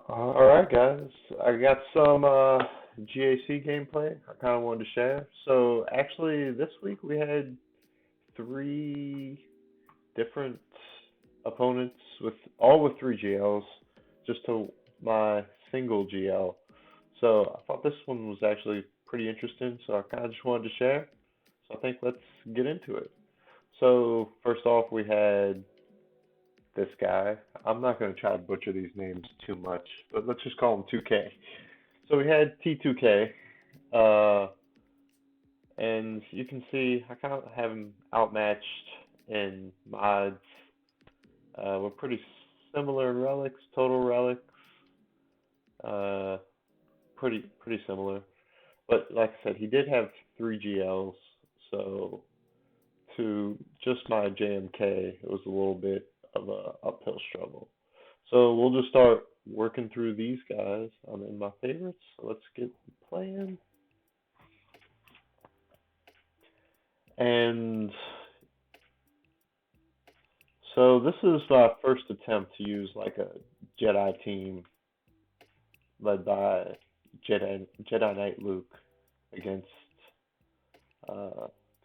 Alright guys, I got some GAC gameplay I kind of wanted to share. So actually this week we had three different opponents with three GLs, just to my single GL. So I thought this one was actually pretty interesting, so I kind of just wanted to share. So I think let's get into it. So first off we had this guy. I'm not going to try to butcher these names too much, but let's just call him 2K. So we had T2K, uh, and you can see I kind of have him outmatched in mods. We're pretty similar in relics, total relics, uh, pretty similar. But like I said, he did have three GLs, so to just my JMK, it was a little bit of a uphill struggle. So we'll just start working through these guys. I'm in my favorites, so let's get playing. And so this is my first attempt to use like a Jedi team led by Jedi Knight Luke against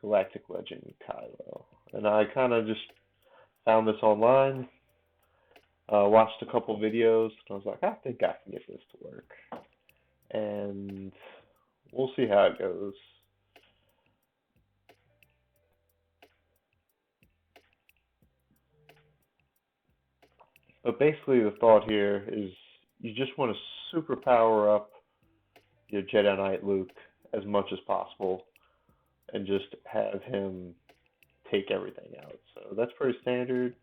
Galactic Legend Kylo. And I kind of just found this online, watched a couple videos, and I was like, I think I can get this to work. And we'll see how it goes. But basically the thought here is you just want to super power up your Jedi Knight Luke as much as possible and just have him take everything out. So that's pretty standard.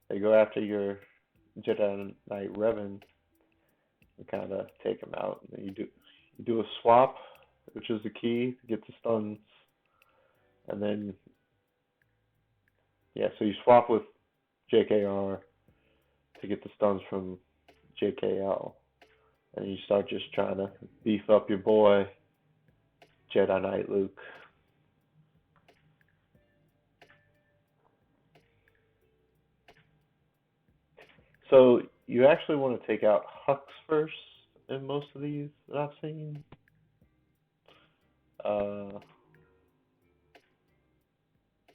They go after your Jedi Knight Revan and kind of take him out. And then you do a swap, which is the key to get the stuns. And then so you swap with JKR to get the stuns from JKL. And you start just trying to beef up your boy Jedi Knight Luke. So you actually want to take out Hux first in most of these that I've seen.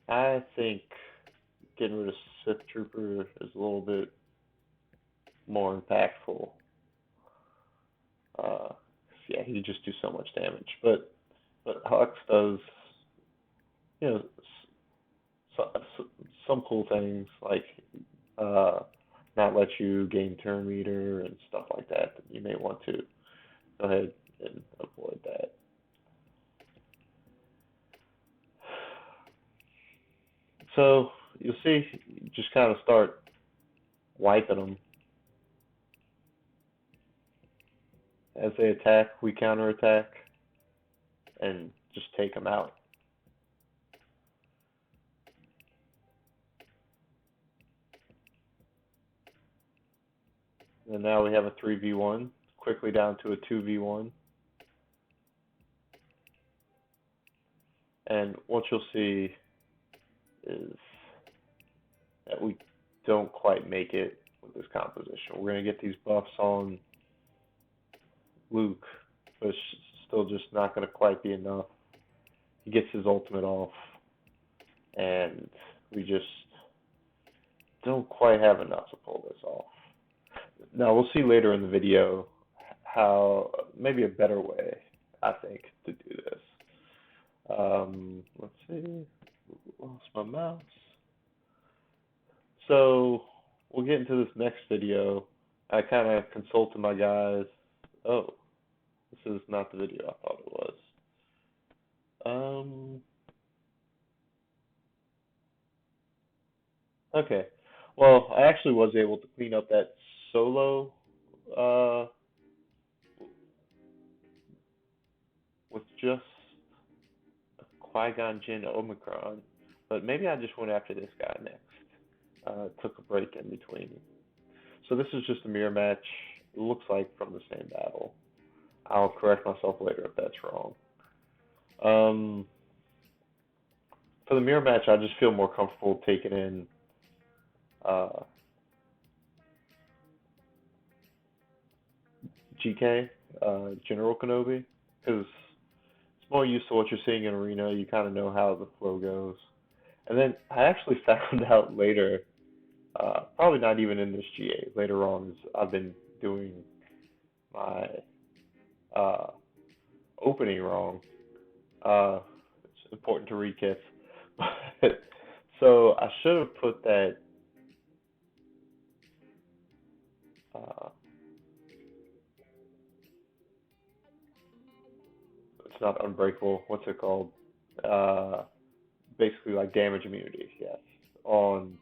I think getting rid of Sith Trooper is a little bit more impactful. He just do so much damage, but Hux does, you know, some cool things like not let you gain turn meter and stuff like that. You may want to go ahead and avoid that. So you'll see, you just kind of start wiping them. As they attack, we counterattack and just take them out. And now we have a 3v1, quickly down to a 2v1. And what you'll see is that we don't quite make it with this composition. We're going to get these buffs on Luke, but it's still just not going to quite be enough. He gets his ultimate off, and we just don't quite have enough to pull this off. Now, we'll see later in the video how maybe a better way, I think, to do this. Let's see. Lost my mouse. So, we'll get into this next video. I kind of consulted my guys. Oh, this is not the video I thought it was. Okay. Well, I actually was able to clean up that solo with just a Qui-Gon Jinn Omicron, but maybe I just went after this guy next. Took a break in between. So this is just a mirror match. It looks like from the same battle. I'll correct myself later if that's wrong. For the mirror match, I just feel more comfortable taking in GK, General Kenobi, because it's more used to what you're seeing in Arena. You kind of know how the flow goes. And then I actually found out later, probably not even in this GA, later on, as I've been doing my uh, opening wrong. It's important to read kits. So I should have put that. Uh, it's not unbreakable. What's it called? Uh, Basically like damage immunity. Yes, on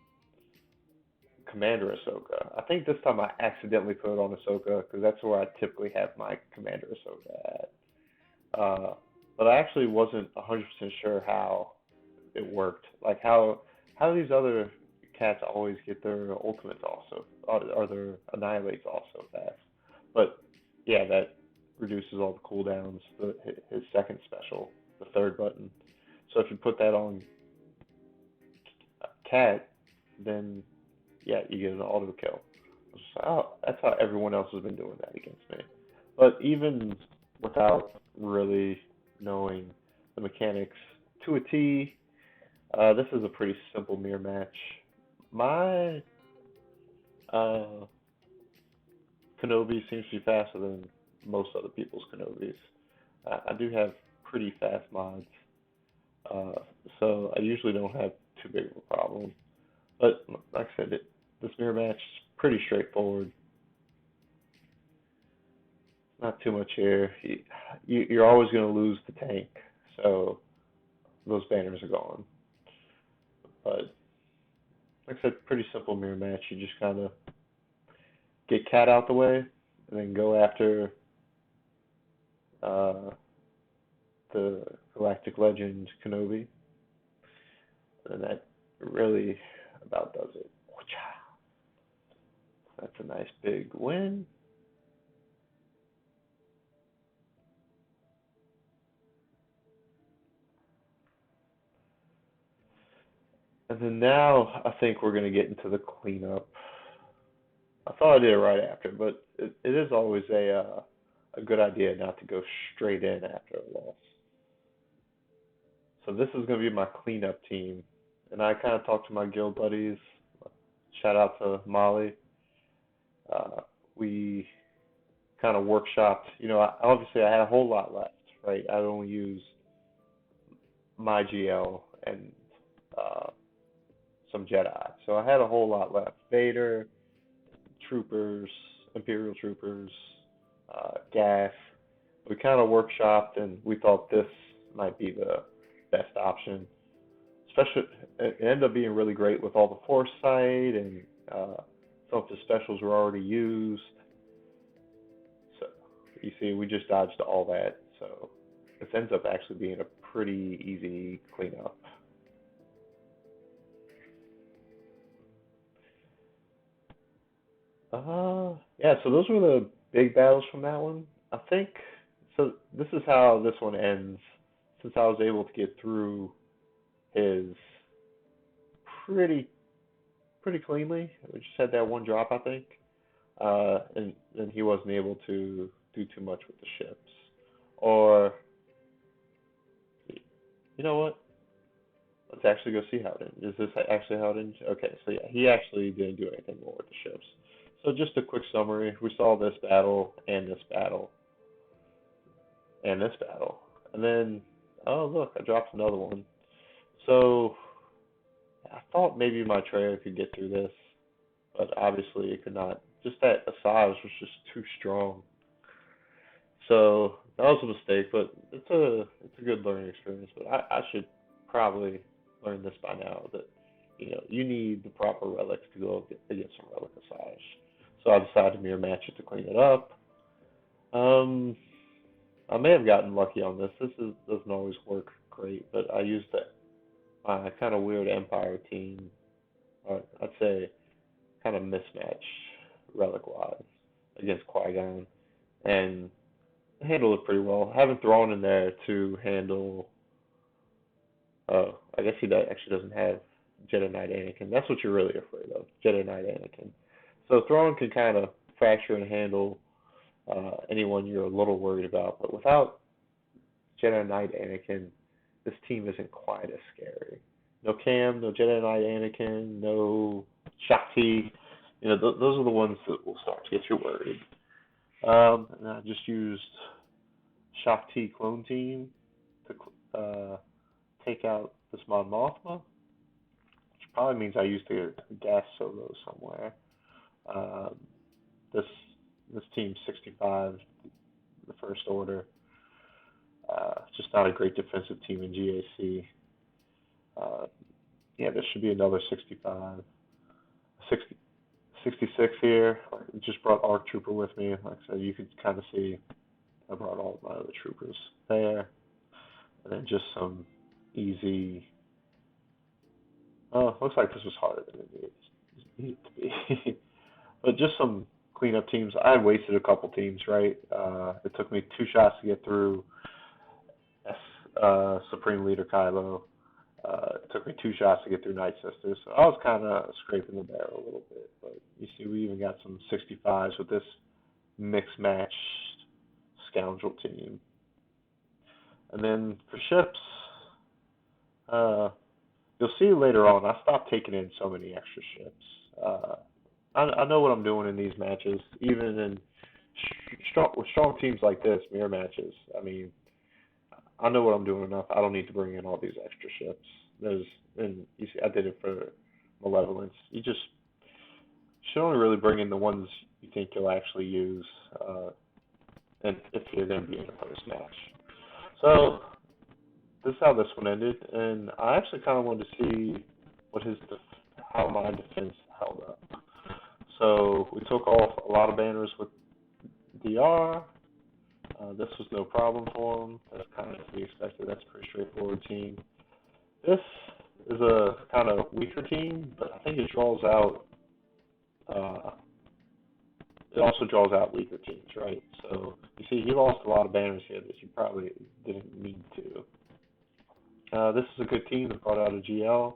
Commander Ahsoka. I think this time I accidentally put it on Ahsoka because that's where I typically have my Commander Ahsoka at. But I actually wasn't 100% sure how it worked. Like how these other cats always get their ultimates also, or their annihilates also fast. But yeah, that reduces all the cooldowns. His second special, the third button. So if you put that on cat, then yeah, you get an auto kill. I was just like, oh, that's how everyone else has been doing that against me. But even without really knowing the mechanics to a T, this is a pretty simple mirror match. My Kenobi seems to be faster than most other people's Kenobis. I do have pretty fast mods, uh, so I usually don't have too big of a problem. But like I said, this mirror match is pretty straightforward. Not too much here. You're always going to lose the tank, so those banners are gone. But like I said, pretty simple mirror match. You just kind of get Cat out the way, and then go after uh, the Galactic Legend Kenobi, and that really about does it. That's a nice big win. And then now I think we're going to get into the cleanup. I thought I did it right after, but it is always a good idea not to go straight in after a loss. So this is going to be my cleanup team, and I kind of talked to my guild buddies. Shout out to Molly. We kind of workshopped. Obviously I had a whole lot left, right? I only used my GL and uh, some Jedi, so I had a whole lot left. Vader, troopers, Imperial troopers, gas. We kind of workshopped, and we thought this might be the best option. Especially, it ended up being really great with all the foresight, and some of the specials were already used. So you see, we just dodged all that. So this ends up actually being a pretty easy cleanup. Yeah, so those were the big battles from that one. I think so. This is how this one ends, since I was able to get through his pretty pretty cleanly. We just had that one drop, I think, and he wasn't able to do too much with the ships. Or you know what? Let's actually go see how it ended. Is this actually how it ended? Okay, so yeah, he actually didn't do anything more with the ships. So just a quick summary. We saw this battle, and this battle, and this battle. And then, oh look, I dropped another one. So I thought maybe my trailer could get through this, but obviously it could not. Just that Asajj was just too strong. So that was a mistake, but it's a good learning experience. But I should probably learn this by now, that you need the proper relics to go against some relic Asajj. So I decided to mirror match it to clean it up. I may have gotten lucky on this. Doesn't always work great, but I used my kind of weird Empire team. I'd say kind of mismatched relic wise against Qui-Gon, and handled it pretty well. Having Thrawn in there to handle. Oh, I guess he actually doesn't have Jedi Knight Anakin. That's what you're really afraid of, Jedi Knight Anakin. So Thrawn can kind of fracture and handle anyone you're a little worried about. But without Jedi Knight Anakin, this team isn't quite as scary. No Cam, no Jedi Knight Anakin, no Shakti. Those are the ones that will start to get you worried. And I just used Shakti Clone Team to take out this Mon Mothma, which probably means I used a gas solo somewhere. Um, this team's 65, the First Order. Just not a great defensive team in GAC. There should be another 65. 66 here. I just brought ARC Trooper with me. Like I said, you could kind of see I brought all of my other troopers there. And then just some easy... Oh, looks like this was harder than it needed to be. But just some cleanup teams. I had wasted a couple teams, right? It took me 2 shots to get through Supreme Leader Kylo. It took me 2 shots to get through Night Sisters. So I was kind of scraping the barrel a little bit. But you see, we even got some 65s with this mixed-matched scoundrel team. And then for ships, you'll see later on, I stopped taking in so many extra ships. I know what I'm doing in these matches, even in with strong teams like this, mirror matches. I mean, I know what I'm doing enough. I don't need to bring in all these extra ships. And you see, I did it for malevolence. You just should only really bring in the ones you think you'll actually use, and if you're going to be in a post-match. So this is how this one ended, and I actually kind of wanted to see how my defense held up. So we took off a lot of banners with DR. This was no problem for them. That's kind of to be expected. That's a pretty straightforward team. This is a kind of weaker team, but I think it draws out. It also draws out weaker teams, right? So you see, he lost a lot of banners here that you probably didn't need to. This is a good team that brought out a GL.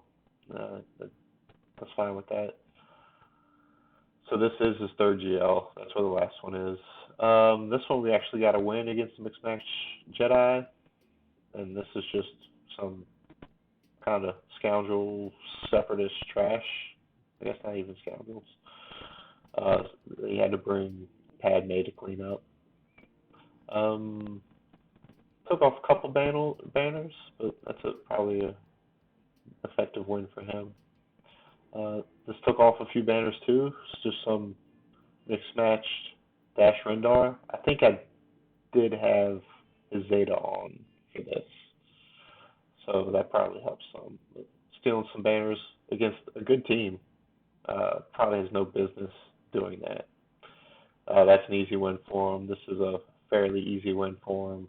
That's fine with that. So this is his 3rd GL. That's where the last one is. This one we actually got a win against the Mixed Match Jedi. And this is just some kind of scoundrel, separatist trash. I guess not even scoundrels. They had to bring Padme to clean up. Took off a couple banners, but that's probably an effective win for him. This took off a few banners too. It's just some mixed matched Dash Rendar. I think I did have his Zeta on for this, so that probably helps some. But stealing some banners against a good team probably has no business doing that. That's an easy win for him. This is a fairly easy win for him.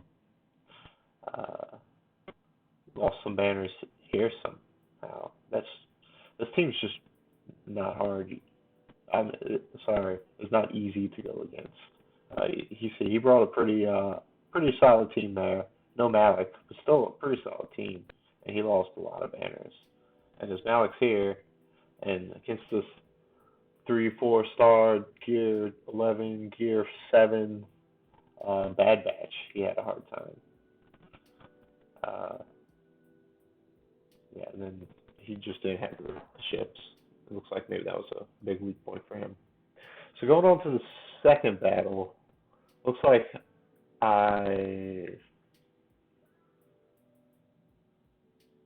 Lost some banners here somehow. This team's just not hard. It's not easy to go against. He brought a pretty solid team there. No Malik, but still a pretty solid team, and he lost a lot of banners. And as Malik's here, and against this 3-4 star Gear 11, Gear 7 Bad Batch, he had a hard time. And then he just didn't have the ships. It looks like maybe that was a big weak point for him. So going on to the second battle, looks like I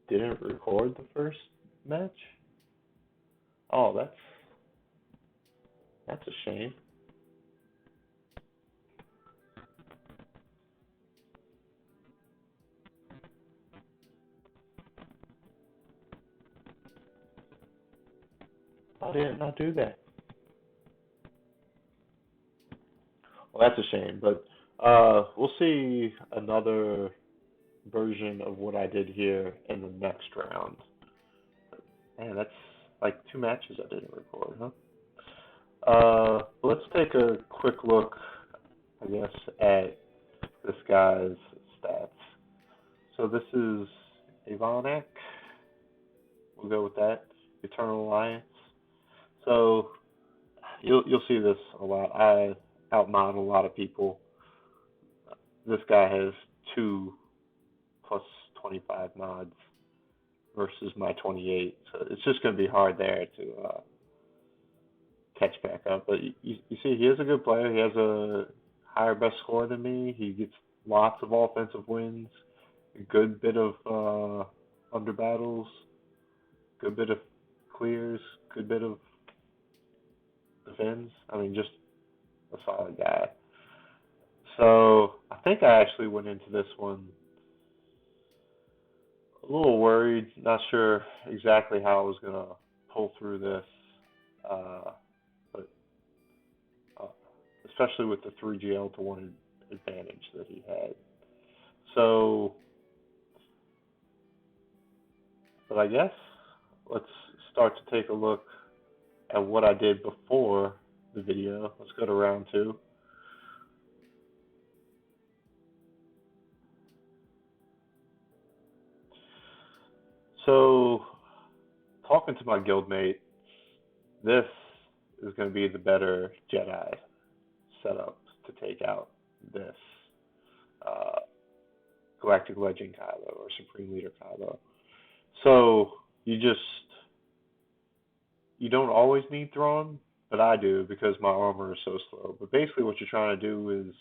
didn't record the first match. Oh, that's a shame. I did not do that. Well, that's a shame, but we'll see another version of what I did here in the next round. Man, that's like 2 matches I didn't record, huh? Let's take a quick look, I guess, at this guy's stats. So this is Ivanek. We'll go with that. Eternal Alliance. So you'll see this a lot. I outmodel a lot of people. This guy has 2 plus 25 mods versus my 28, so it's just going to be hard there to catch back up. But you see, he is a good player. He has a higher best score than me. He gets lots of offensive wins, a good bit of under battles, good bit of clears, good bit of defends. I mean, just a solid guy. So I think I actually went into this one a little worried, not sure exactly how I was going to pull through this, but especially with the 3GL to 1 advantage that he had. So, but I guess let's start to take a look at what I did before the video. Let's go to round 2. So, talking to my guildmate, this is going to be the better Jedi setup to take out this Galactic Legend Kylo or Supreme Leader Kylo. So, you don't always need Thrawn, but I do because my armor is so slow. But basically what you're trying to do is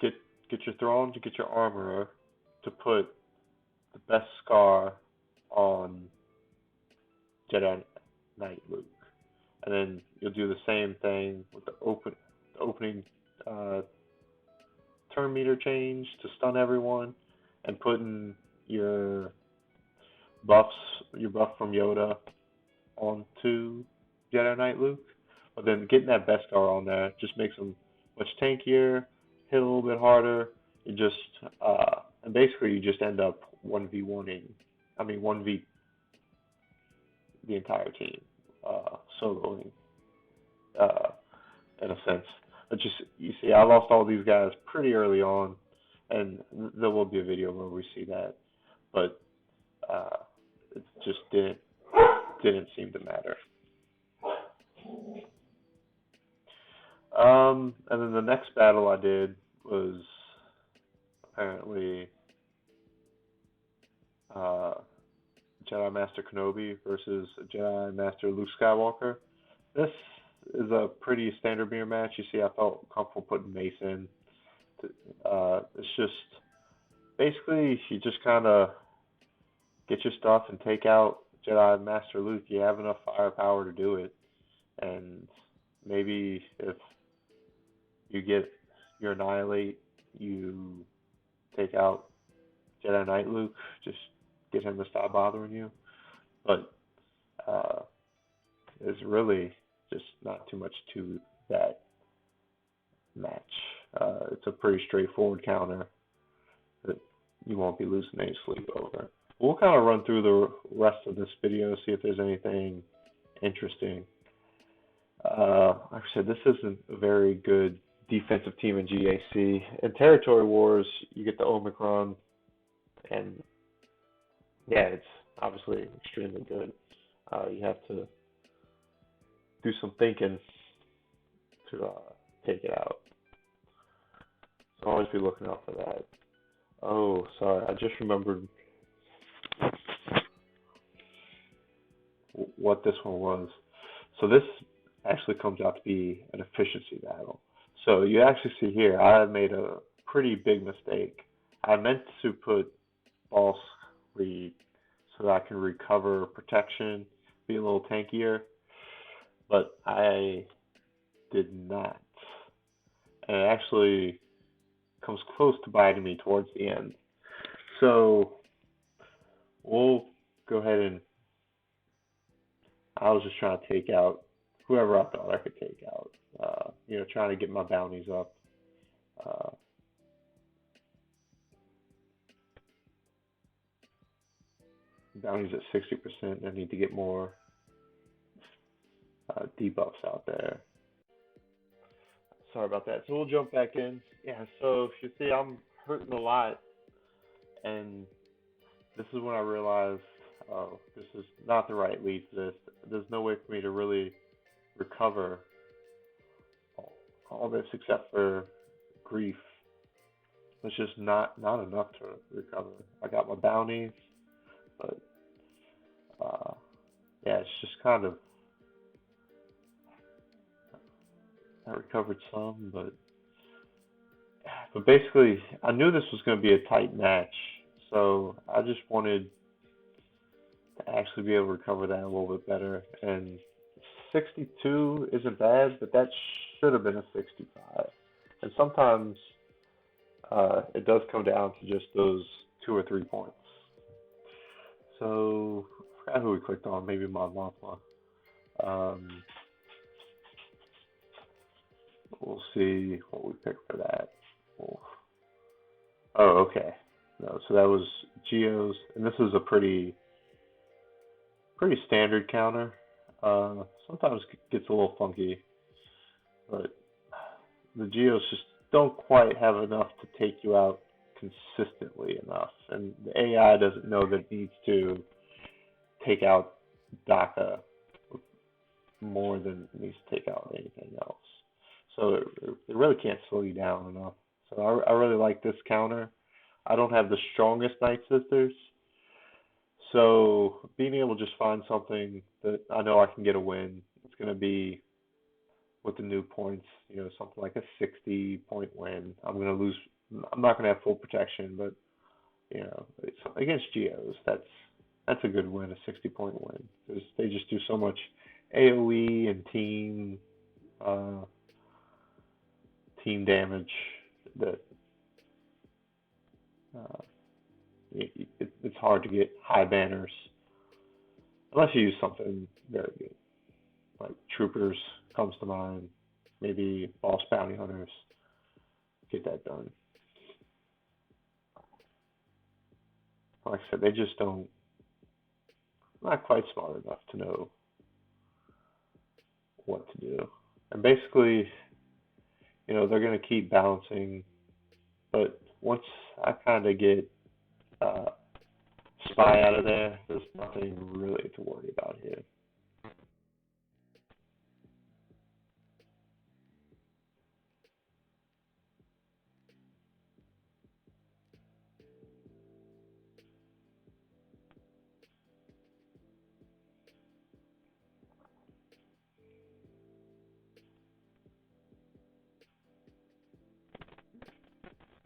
get your Thrawn to get your armorer to put the best scar on Jedi Knight Luke. And then you'll do the same thing with the opening turn meter change to stun everyone, and putting your buff from Yoda onto Jedi Knight Luke. But then getting that best scar on there just makes him much tankier, hit a little bit harder. And basically you just end up 1v the entire team, soloing, in a sense. But you see, I lost all these guys pretty early on, and there will be a video where we see that, but it just didn't seem to matter. And then the next battle I did was apparently Jedi Master Kenobi versus Jedi Master Luke Skywalker. This is a pretty standard mirror match. You see, I felt comfortable putting Mace in. It's just basically you just kind of get your stuff and take out Jedi Master Luke. You have enough firepower to do it, and maybe if you get your Annihilate, you take out Jedi Knight Luke, just get him to stop bothering you. But there's really just not too much to that match. It's a pretty straightforward counter that you won't be losing any sleep over. We'll kind of run through the rest of this video, see if there's anything interesting. Like I said, this isn't a very good defensive team in GAC. In Territory Wars, you get the Omicron, and yeah, it's obviously extremely good. You have to do some thinking to take it out. So always be looking out for that. Oh, sorry, I just remembered what this one was. So this actually comes out to be an efficiency battle. So you actually see here, I made a pretty big mistake. I meant to put false lead so that I can recover protection, be a little tankier, but I did not. And it actually comes close to biting me towards the end. So we'll go ahead and I was just trying to take out whoever I thought I could take out. Trying to get my bounties up. Bounties at 60%. I need to get more debuffs out there. Sorry about that. So we'll jump back in. Yeah, so if you see, I'm hurting a lot. And this is when I realized, oh, this is not the right lead for this. There's no way for me to really recover all this except for grief. It's just not enough to recover. I got my bounties, but yeah, it's just kind of I recovered some, but basically I knew this was going to be a tight match, so I just wanted to actually be able to recover that a little bit better. And 62 isn't bad, but that should have been a 65. And sometimes it does come down to just those 2 or 3 points. So I forgot who we clicked on. Maybe Mon Mothma. We'll see what we pick for that. Oh, okay. No, so that was Geo's, and this is a pretty standard counter. Sometimes it gets a little funky, but the Geos just don't quite have enough to take you out consistently enough, and the AI doesn't know that it needs to take out DACA more than it needs to take out anything else. So it really can't slow you down enough. So I really like this counter. I don't have the strongest Night Sisters, so being able to just find something that I know I can get a win, it's going to be with the new points, something like a 60-point win. I'm not going to have full protection, but it's against Geos, that's a good win, a 60-point win. Because they just do so much AOE and team damage that it's hard to get high banners unless you use something very good, like Troopers comes to mind, maybe Boss Bounty Hunters, get that done. Like I said, they just not quite smart enough to know what to do. And basically, they're going to keep balancing, but once I kind of get Spy out of there, there's nothing really to worry about here.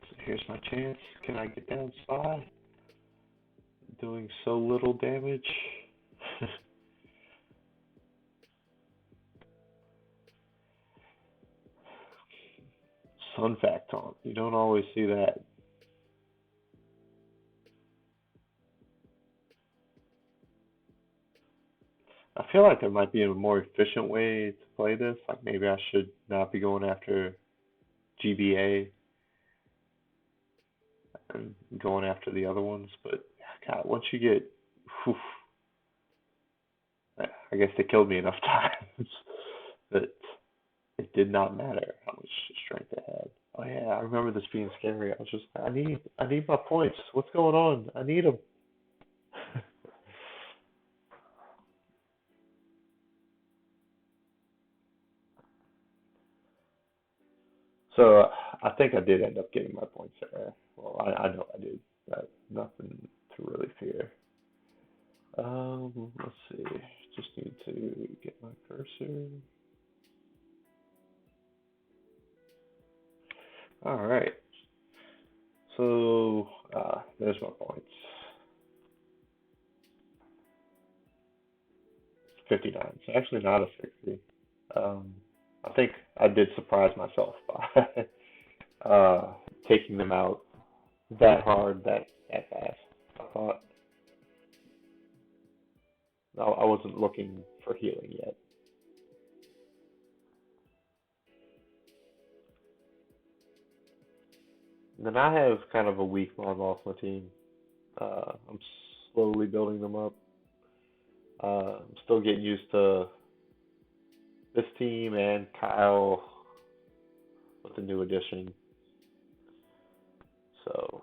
So here's my chance. Can I get down Spy? Doing so little damage. Sun Fact Taunt. You don't always see that. I feel like there might be a more efficient way to play this. Like maybe I should not be going after GBA and going after the other ones, but God, once you get, whew, I guess they killed me enough times that it did not matter how much strength I had. Oh yeah, I remember this being scary. I was just, I need my points. What's going on? I need them. So I think I did end up getting my points there. Well, I know I did. Nothing to really fear. Let's see. Just need to get my cursor. All right. So there's my points. 59. It's actually not a 60. I think I did surprise myself by taking them out that hard, that fast. I thought I wasn't looking for healing yet. And then I have kind of a weak Mon Mothma team. I'm slowly building them up. I'm still getting used to this team and Kyle with the new addition. So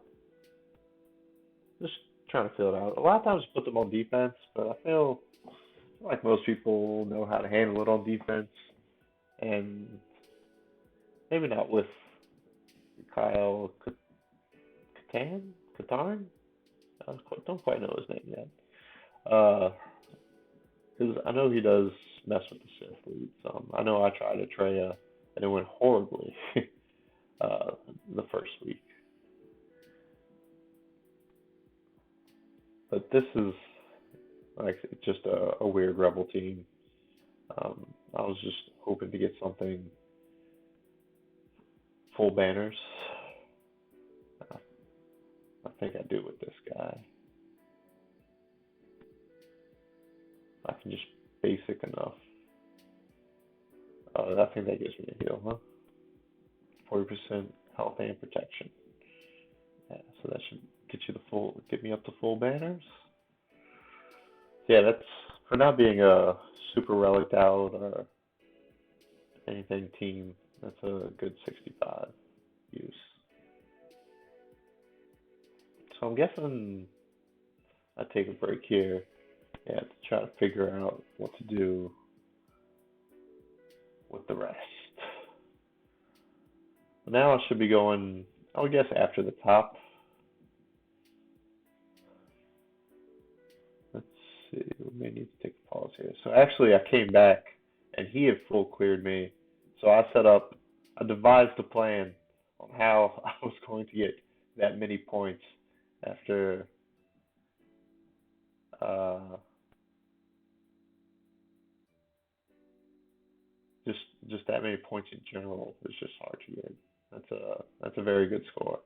just trying to feel it out. A lot of times put them on defense, but I feel like most people know how to handle it on defense. And maybe not with Kyle Katarn? Katarn? Don't quite know his name yet. Uh, 'Cause I know he does mess with the Sith lead some. I know I tried Atreya and it went horribly uh, the first week. But this is like just a weird rebel team. I was just hoping to get something full banners. I think I do with this guy. I can just basic enough. I think that gives me a heal, huh? 40% health and protection. Yeah, so that should get me up to full banners. Yeah, that's for not being a super relic out or anything team. That's a good 65 use. So I'm guessing I take a break here. Yeah, to try to figure out what to do with the rest. Now I should be going, I would guess, after the top. Let's see, we may need to take a pause here. So actually I came back and he had full cleared me. So I devised a plan on how I was going to get that many points after just that many points in general is just hard to get. That's a very good score.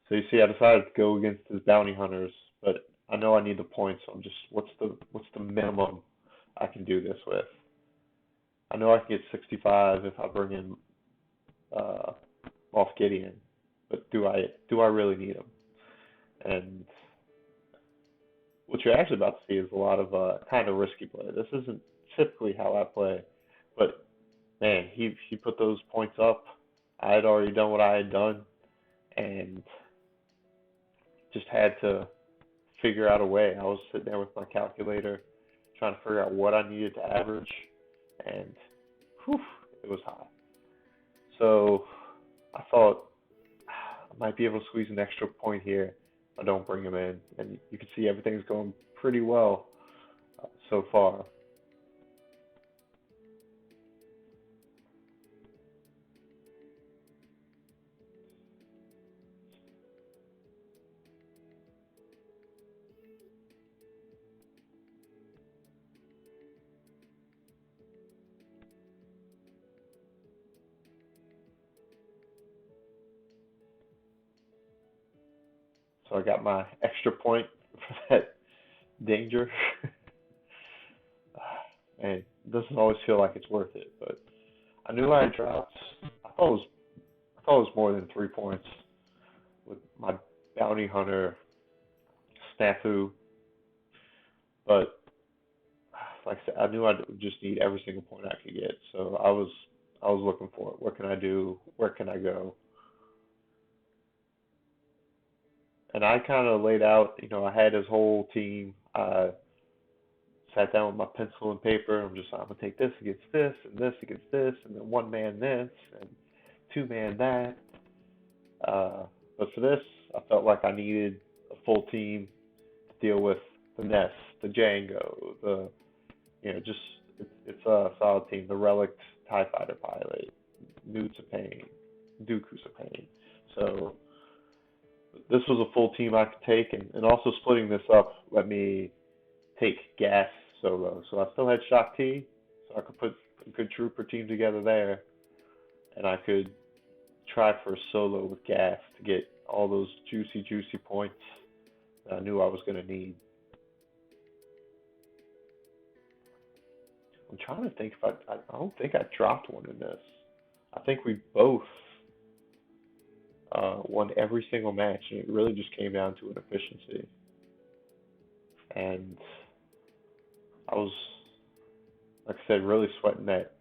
So you see, I decided to go against his bounty hunters, but I know I need the points. So I'm just, what's the minimum I can do this with? I know I can get 65 if I bring in Moff Gideon, but do I really need him? And what you're actually about to see is a lot of kind of risky play. This isn't typically how I play, but man, he put those points up. I had already done what I had done, and just had to figure out a way. I was sitting there with my calculator, trying to figure out what I needed to average, and whew, it was high. So I thought I might be able to squeeze an extra point here if I don't bring him in. And you can see everything's going pretty well so far. So I got my extra point for that danger. And it doesn't always feel like it's worth it, but I knew I had dropped. I thought it was more than 3 points with my bounty hunter snafu, but like I said, I knew I would just need every single point I could get. So I was looking for it. What can I do? Where can I go? And I kind of laid out, I had his whole team. I sat down with my pencil and paper. I'm going to take this against this, and this against this, and then one man this, and two man that. But for this, I felt like I needed a full team to deal with the Nest, the Django, it's a solid team. The Relic TIE Fighter pilot, Newt Sapane, Dooku Sapane. So this was a full team I could take, and also splitting this up let me take gas solo. So I still had Shock T, so I could put a good trooper team together there, and I could try for a solo with gas to get all those juicy points that I knew I was going to need. I'm trying to think if I don't think I dropped one in this. I think we both won every single match, and it really just came down to an efficiency. And I was, like I said, really sweating that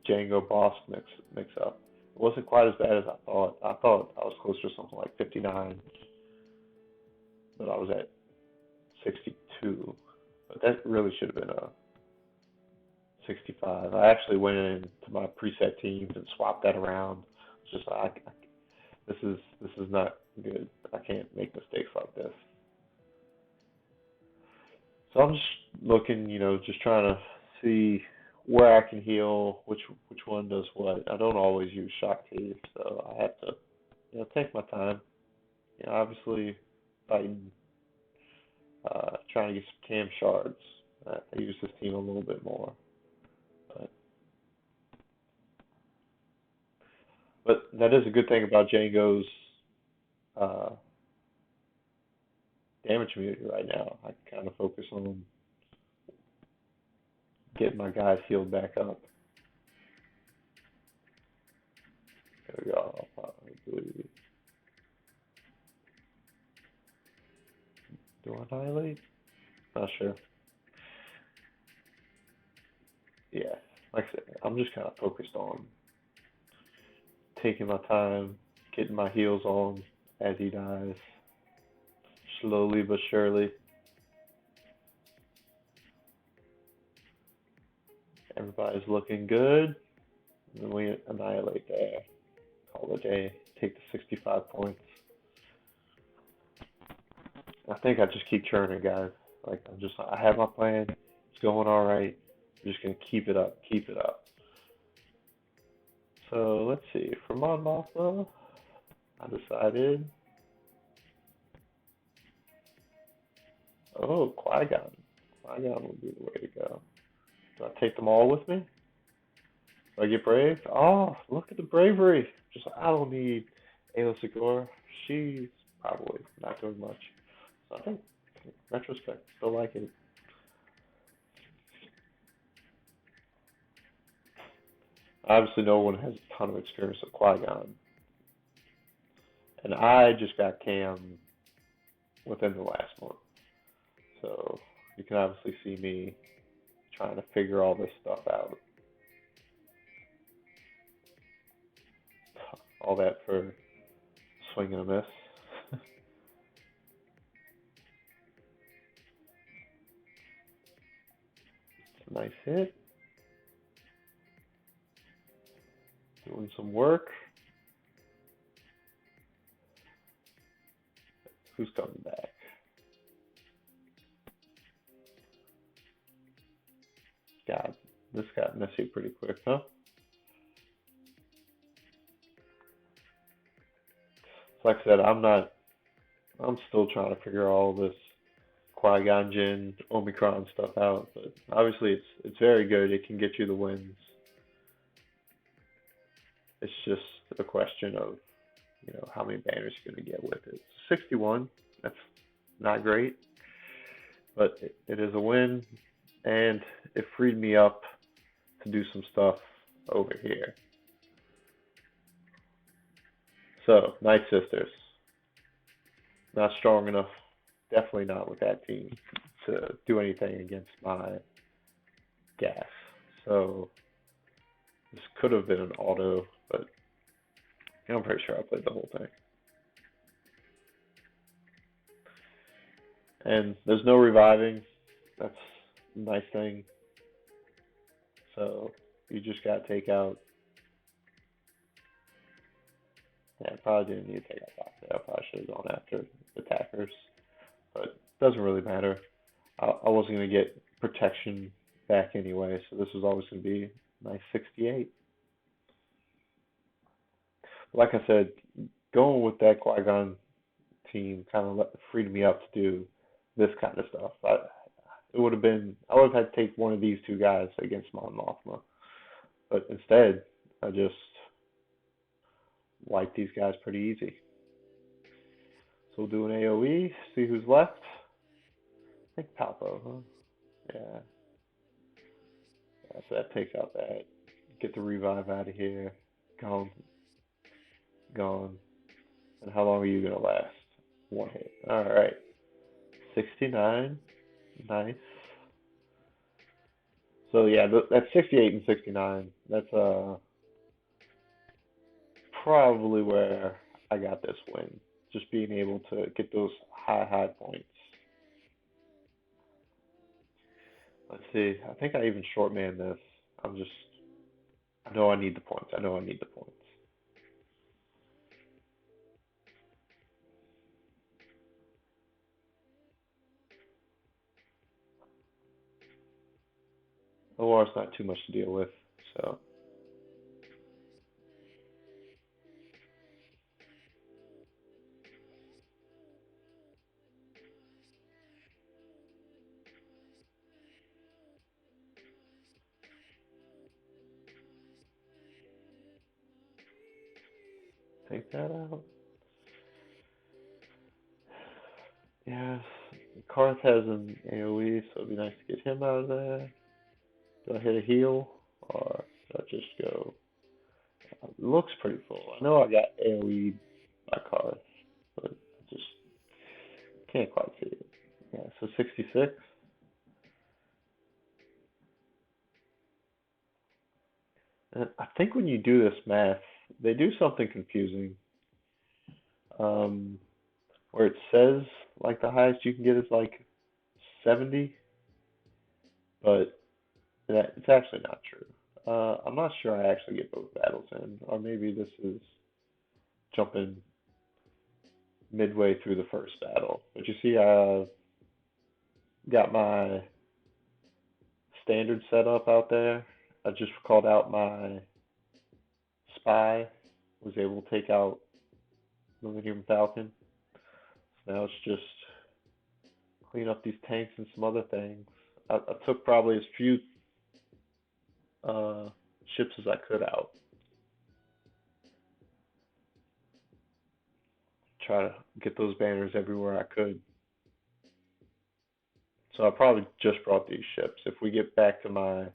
Django boss mix up. It wasn't quite as bad as I thought. I thought I was closer to something like 59, but I was at 62. But that really should have been a 65. I actually went into my preset teams and swapped that around. It's just this is not good. I can't make mistakes like this. So I'm just looking, just trying to see where I can heal, which one does what. I don't always use shock T, so I have to, take my time. Obviously fighting, trying to get some cam shards. I use this team a little bit more, but that is a good thing about Django's uh, damage immunity right now. I can kind of focus on getting my guys healed back up. There we go. I'll probably do annihilate. Not sure. Yeah, like I said, I'm just kind of focused on taking my time, getting my heals on as he dies, slowly but surely. Everybody's looking good. And then we annihilate there. Call it a day. Take the 65 points. I think I just keep churning, guys. I have my plan. It's going all right. I'm just gonna keep it up. Keep it up. So let's see. For Mon Mothma, I decided. Oh, Qui-Gon. Qui-Gon would be the way to go. Do I take them all with me? Do I get brave? Oh, look at the bravery. I don't need Aayla Secura. She's probably not doing much. So I think, in retrospect, still like it. Obviously, no one has a ton of experience with Qui-Gon. And I just got Cam within the last month. So you can obviously see me trying to figure all this stuff out. All that for swing and a miss. It's a nice hit. Doing some work. Who's coming back? God, this got messy pretty quick, huh? Like I said, I'm still trying to figure all this Qui-Gon Jinn, Omicron stuff out, but obviously it's very good. It can get you the wins. It's just a question of, how many banners you're going to get with it. 61, that's not great, but it is a win, and it freed me up to do some stuff over here. So, Night Sisters, not strong enough, definitely not with that team, to do anything against my gas. So, this could have been an auto, but I'm pretty sure I played the whole thing. And there's no reviving. That's a nice thing. So you just gotta take out. Yeah, I probably didn't need to take out Doctor. I probably should have gone after the attackers, but it doesn't really matter. I wasn't gonna get protection back anyway, so this was always gonna be nice 68. Like I said, going with that Qui-Gon team kind of freed me up to do this kind of stuff. I would have had to take one of these two guys against Mon Mothma, but instead I just wiped these guys pretty easy. So we'll do an AOE, see who's left. I think Palpo, huh? Yeah. So that takes out that. Get the revive out of here. Gone. And how long are you gonna last? One hit. Alright. 69. Nice. So yeah, that's 68 and 69. That's probably where I got this win. Just being able to get those high points. Let's see. I think I even shortman this. I'm just, I know I need the points. I know I need the points. OR's not too much to deal with, so. Take that out. Yes, Karth has an AoE, so it'd be nice to get him out of there. Do I hit a heal, or do I just go? It looks pretty full. I know I got AoE by Karth, but I just can't quite see it. Yeah, so 66. And I think when you do this math, they do something confusing. Um, where it says like the highest you can get is like 70, but it's actually not true. I'm not sure I actually get both battles in, or maybe this is jumping midway through the first battle. But you see, I got my standard setup out there. I just called out my spy, was able to take out Millennium Falcon. So now it's just clean up these tanks and some other things. I took probably as few uh, ships as I could out. Try to get those banners everywhere I could. So I probably just brought these ships. If we get back to my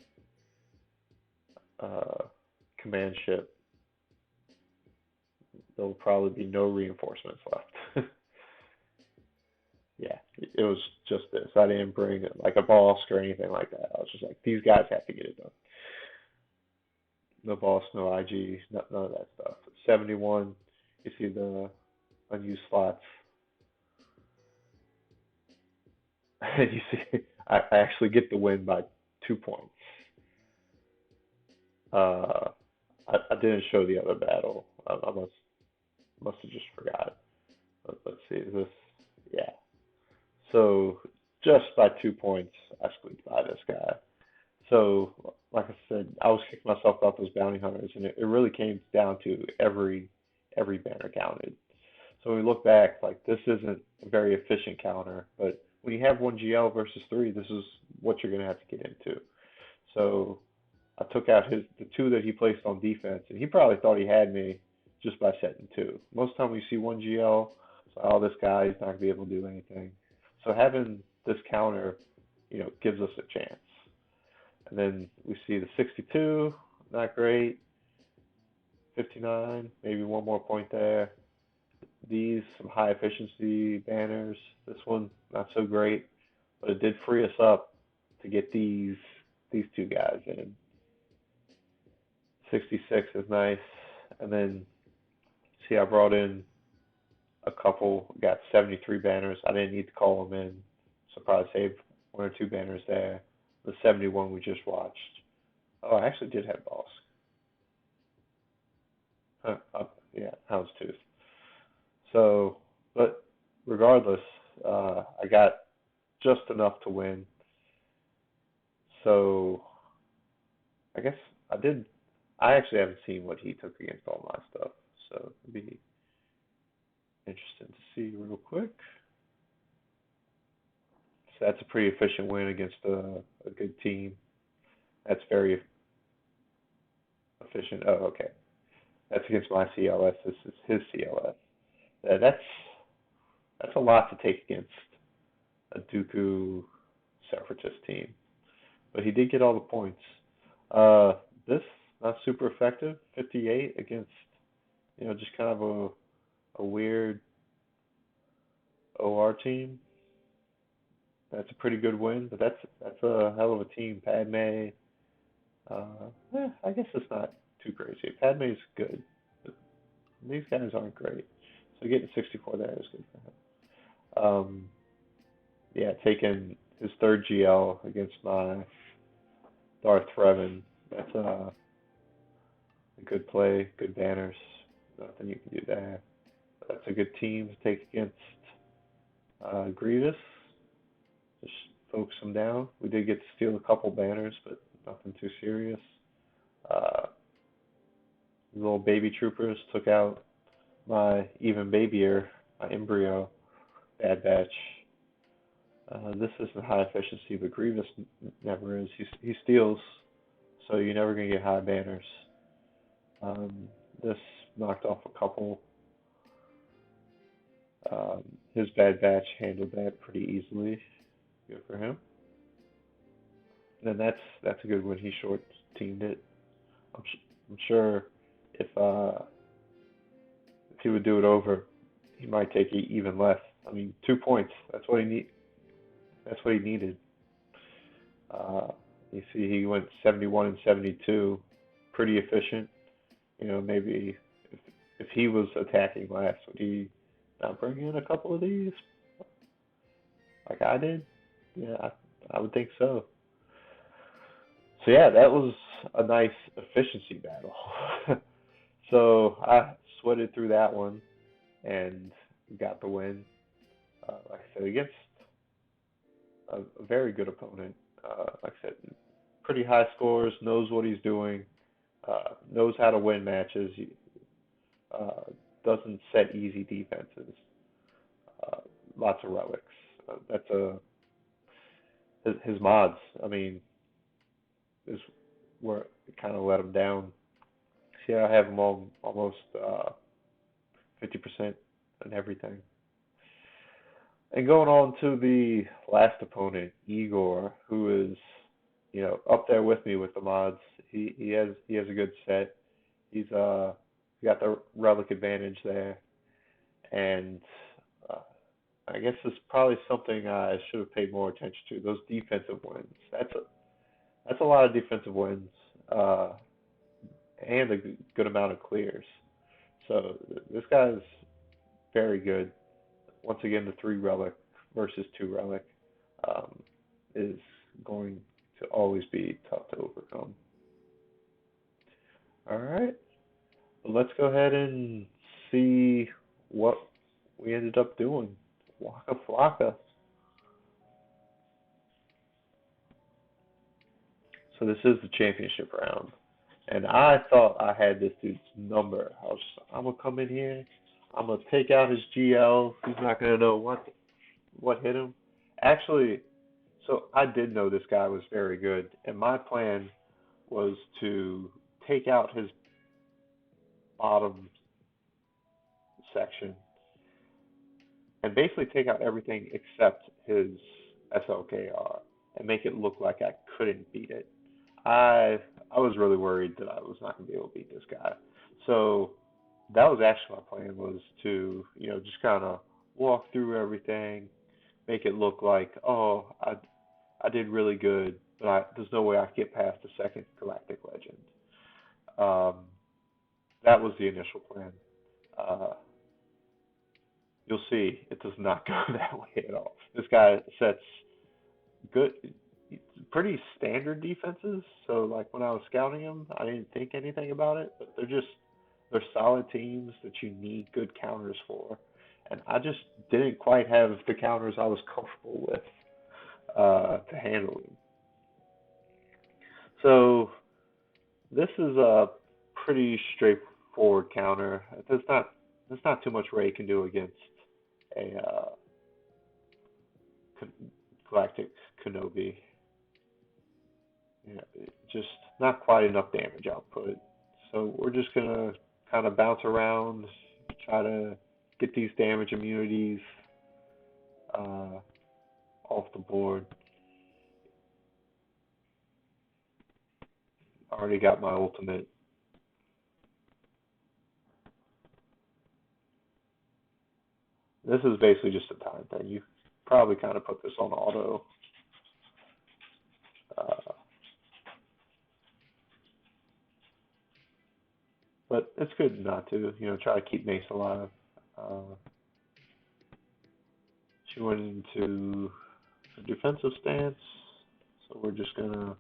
uh, command ship, there will probably be no reinforcements left. Yeah, it was just this. I didn't bring like a boss or anything like that. I was just like, these guys have to get it done. No boss, no IG, none of that stuff. 71, you see the unused slots. And you see, I actually get the win by 2 points. Uh, I didn't show the other battle. I must have just forgot. Let's see, is this, yeah. So just by 2 points, I squeaked by this guy. So, like I said, I was kicking myself about those bounty hunters, and it really came down to every banner counted. So when we look back, like this isn't a very efficient counter, but when you have one GL versus three, this is what you're gonna have to get into. So I took out the two that he placed on defense, and he probably thought he had me just by setting two. Most time we see one GL, so oh, this guy is not gonna be able to do anything. So having this counter, gives us a chance. And then we see the 62, not great. 59, maybe one more point there. These, some high efficiency banners. This one, not so great, but it did free us up to get these two guys in. 66 is nice. And then, see, I brought in a couple, got 73 banners. I didn't need to call them in, so probably saved one or two banners there. The 71 we just watched. Oh, I actually did have boss. Yeah, Houndstooth. So, but regardless, I got just enough to win. So, I guess I did. I actually haven't seen what he took against all my stuff, so it'd be interesting to see real quick. So that's a pretty efficient win against a good team. That's very efficient. Oh, okay. That's against my CLS. This is his CLS. That's a lot to take against a Dooku Separatist team. But he did get all the points. This not super effective. 58 against just kind of a weird OR team. That's a pretty good win, but that's a hell of a team. Padme, I guess it's not too crazy. Padme's good, but these guys aren't great. So getting 64 there is good for him. Yeah, taking his third GL against my Darth Revan. That's a good play, good banners. Nothing you can do there. That's a good team to take against Grievous. Just focus him down. We did get to steal a couple banners, but nothing too serious. Uh, Little baby troopers took out my even babier, my embryo Bad Batch. This isn't high efficiency, but Grievous never is. He steals, so you're never gonna get high banners. This knocked off a couple. His Bad Batch handled that pretty easily. Good for him. And that's a good one. He short teamed it. I'm sure if he would do it over, he might take even less. I mean, 2 points. That's what he need. That's what he needed. You see, he went 71 and 72, pretty efficient. You know, maybe if he was attacking last, would he not bring in a couple of these like I did? Yeah, I would think so. So yeah, that was a nice efficiency battle. So I sweated through that one and got the win. Like I said, against a very good opponent. Like I said, pretty high scores, knows what he's doing, knows how to win matches, doesn't set easy defenses. Lots of relics. That's his mods. I mean, is where it kind of let him down. See, I have him almost 50% and everything. And going on to the last opponent, Igor, who is, up there with me with the mods. He has a good set. He's got the relic advantage there, and I guess it's probably something I should have paid more attention to. Those defensive wins. That's a lot of defensive wins, and a good amount of clears. So this guy's very good. Once again, the 3 relic versus 2 relic is going to always be tough to overcome. All right, well, let's go ahead and see what we ended up doing. Waka Flocka. So this is the championship round, and I thought I had this dude's number. I'm gonna come in here. I'm gonna take out his GL. He's not gonna know what hit him. Actually, so I did know this guy was very good, and my plan was to take out his bottom section and basically take out everything except his SLKR and make it look like I couldn't beat it. I was really worried that I was not going to be able to beat this guy. So that was actually my plan, was to, just kind of walk through everything, make it look like, oh, I did really good, but there's no way I can get past the second Galactic Legend. That was the initial plan. You'll see it does not go that way at all. This guy sets good, pretty standard defenses. So like when I was scouting him, I didn't think anything about it, but they're solid teams that you need good counters for. And I just didn't quite have the counters I was comfortable with to handle them. So this is a pretty straightforward counter. There's not too much Rey can do against a Galactic Kenobi. Just not quite enough damage output. So we're just gonna kind of bounce around, try to get these damage immunities off the board. Already got my ultimate. This is basically just a time thing. You probably kind of put this on auto. But it's good not to, try to keep Mace alive. She went into a defensive stance, so we're just gonna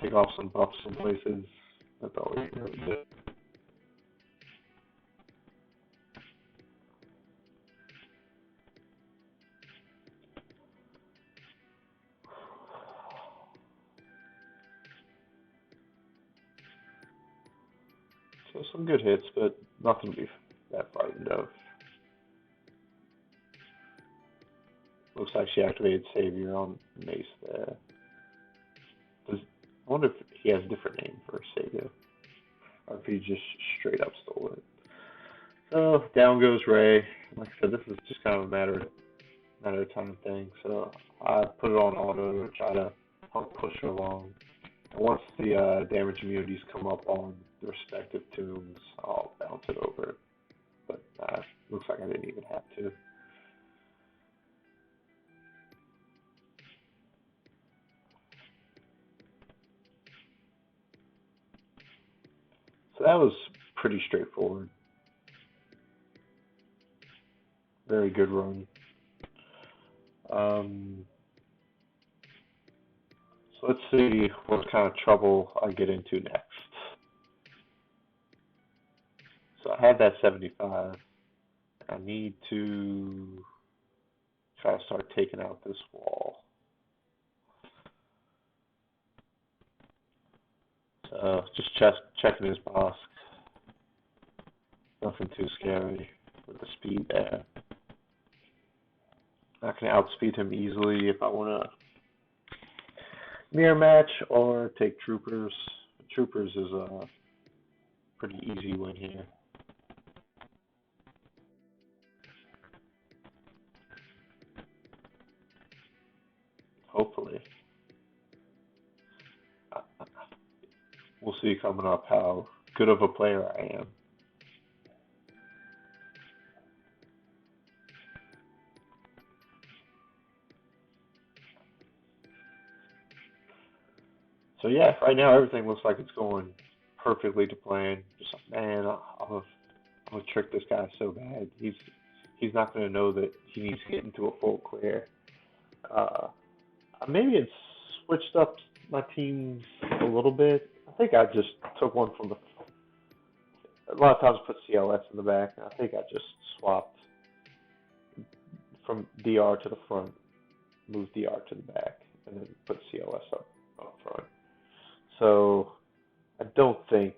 take off some buffs in places. That's always really good. So some good hits, but nothing to be that frightened of. Looks like she activated Savior on Mace there. I wonder if he has a different name for Savior, or if he just straight up stole it. So down goes Rey. Like I said, this is just kind of a matter of time thing. So I put it on auto to try to help push her along. And once the damage immunities come up on the respective tombs, I'll bounce it over. But looks like I didn't even have to. So that was pretty straightforward. Very good run. So let's see what kind of trouble I get into next. So I had that 75. I need to try to start taking out this wall. So just checking his boss. Nothing too scary with the speed there. I can outspeed him easily if I want to mirror match or take troopers. Troopers is a pretty easy win here. Hopefully. We'll see coming up how good of a player I am. So yeah, right now everything looks like it's going perfectly to plan. Just like, man, I'm gonna trick this guy so bad. He's not gonna know that he needs to get into a full clear. Maybe it's switched up my teams a little bit. I think I just took one from the. A lot of times I put CLS in the back. I think I just swapped from DR to the front, moved DR to the back, and then put CLS up front. So I don't think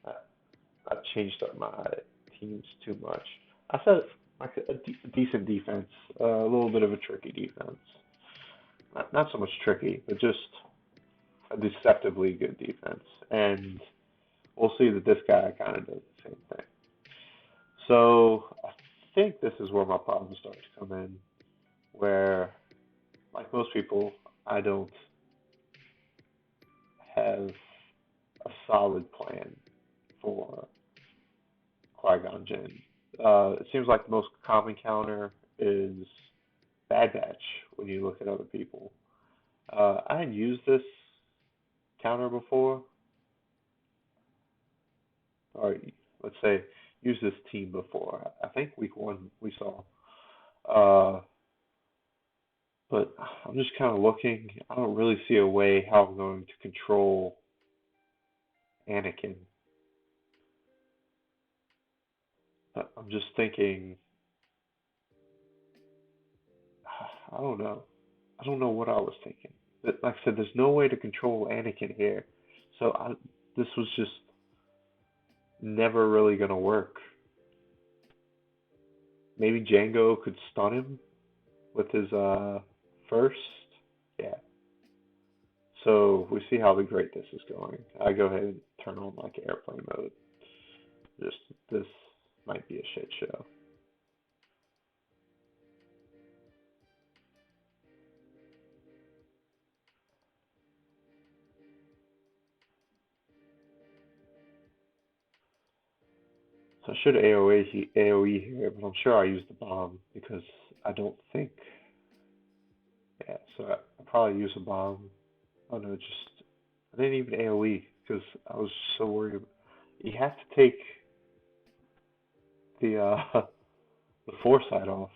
I've changed up my teams too much. I said like a decent defense, a little bit of a tricky defense. Not so much tricky, but just a deceptively good defense. And we'll see that this guy kind of does the same thing. So I think this is where my problems start to come in, where, like most people, I don't have a solid plan for Qui-Gon Jinn. It seems like the most common counter is Bad Batch when you look at other people. I had used this counter before, or let's say used this team before. I think week 1 we saw. But I'm just kind of looking. I don't really see a way how I'm going to control Anakin. But I'm just thinking, I don't know. I don't know what I was thinking. But like I said, there's no way to control Anakin here. So this was just never really going to work. Maybe Django could stun him with his first. Yeah. So we see how great this is going. I go ahead and turn on like airplane mode. This might be a shit show. So I should AoE here, but I'm sure I used the bomb because I don't think. Yeah, so I probably use a bomb. Oh no, I didn't even AoE because I was so worried. You have to take the the foresight off.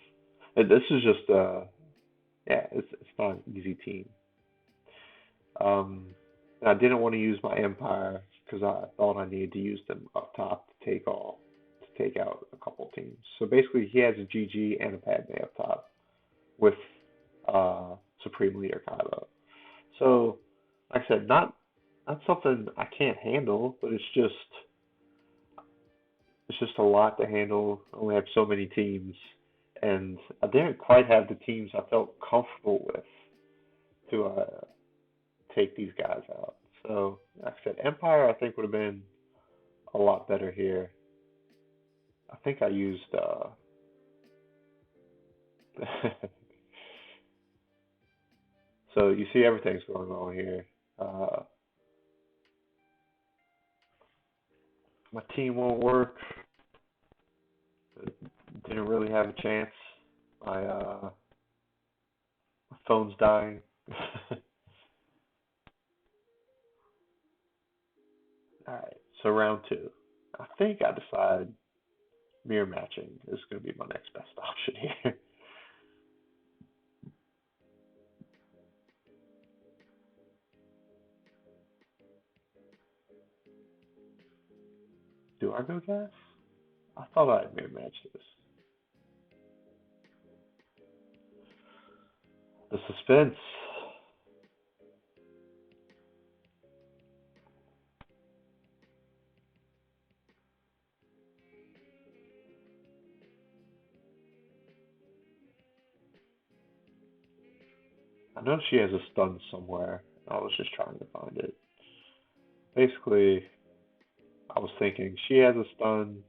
And this is just yeah, it's not an easy team. And I didn't want to use my Empire because I thought I needed to use them up top to take out a couple teams. So basically, he has a GG and a Padme up top with Supreme Leader Kylo. So, like I said, not something I can't handle, but it's just a lot to handle. I only have so many teams, and I didn't quite have the teams I felt comfortable with to take these guys out. So, like I said, Empire I think would have been a lot better here. I think I used so you see everything's going on here. Uh, my team won't work. Didn't really have a chance. My phone's dying. Alright, so round two. I think I decide mirror matching is going to be my next best option here. Do I go gas? I thought I'd mirror match this. The suspense. I know she has a stun somewhere. I was just trying to find it. Basically, I was thinking she has a stun,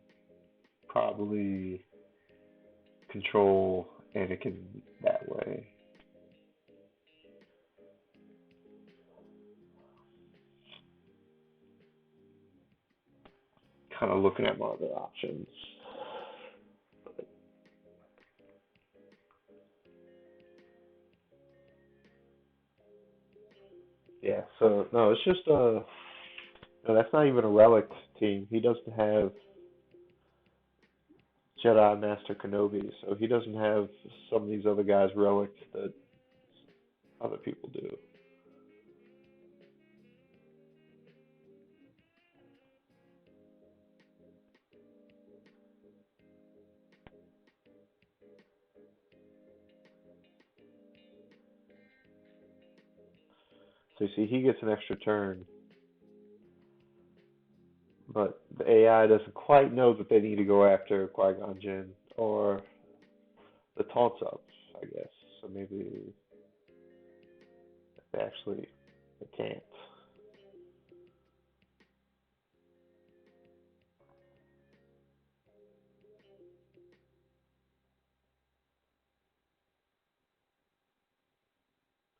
probably control Anakin that way. Kind of looking at my other options. Yeah, so no, it's just no, that's not even a relic team. He doesn't have Jedi Master Kenobi, so he doesn't have some of these other guys' relics that other people do. So you see, he gets an extra turn, but the AI doesn't quite know that they need to go after Qui-Gon Jinn or the taunts up, I guess. So maybe they actually they can't.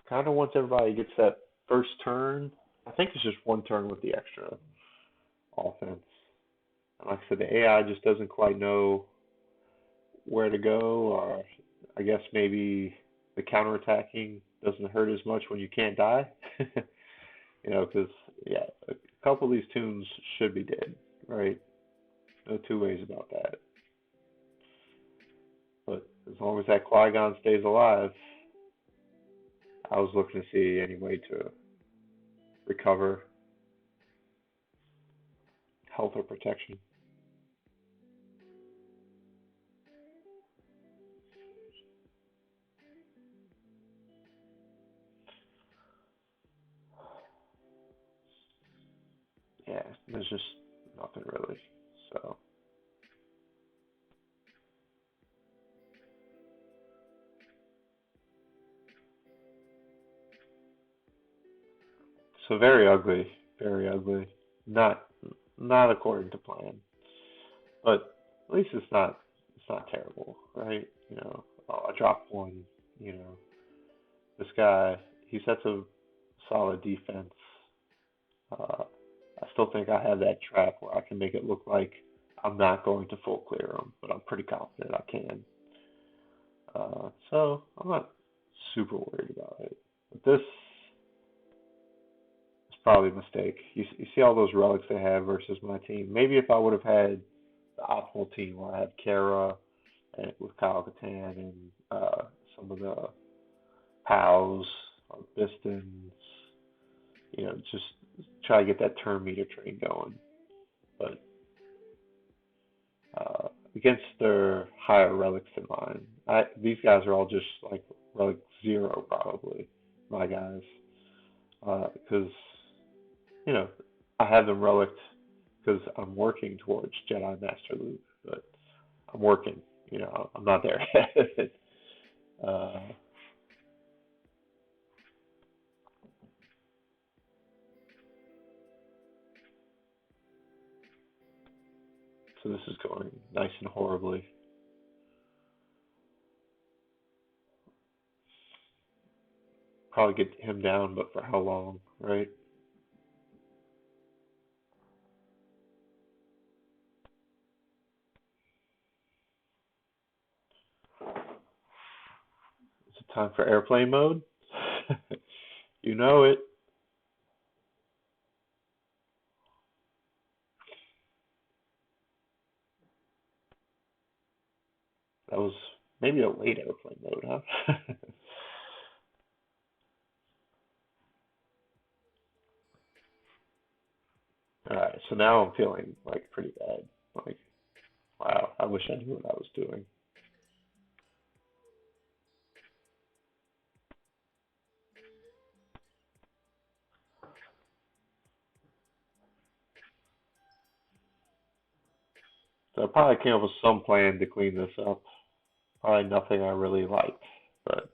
Kind of once everybody gets that first turn, I think it's just one turn with the extra offense. And like I said, the AI just doesn't quite know where to go, or I guess maybe the counterattacking doesn't hurt as much when you can't die. Because yeah, a couple of these tunes should be dead, right? No two ways about that. But as long as that Qui Gon stays alive, I was looking to see any way to recover health or protection. Yeah, there's just nothing really. So, so very ugly, very ugly. Not not according to plan, but at least it's not terrible, right? I dropped one. You know, this guy he sets a solid defense. I still think I have that trap where I can make it look like I'm not going to full clear him, but I'm pretty confident I can. So I'm not super worried about it. But this is probably a mistake. You see all those relics they have versus my team. Maybe if I would have had the optimal team where I had Kara and with Kyle Katarn and some of the Pals or Bistons, just try to get that turn meter train going. But against their higher relics in line, these guys are all just like relic 0 probably, my guys. Because, I have them relicked because I'm working towards Jedi Master Luke, but I'm working, I'm not there yet. So this is going nice and horribly. Probably get him down, but for how long, right? Is it time for airplane mode? You know it. That was maybe a late airplane mode, huh? Alright, so now I'm feeling like pretty bad. Like, wow, I wish I knew what I was doing. So I probably came up with some plan to clean this up. Probably nothing I really liked, but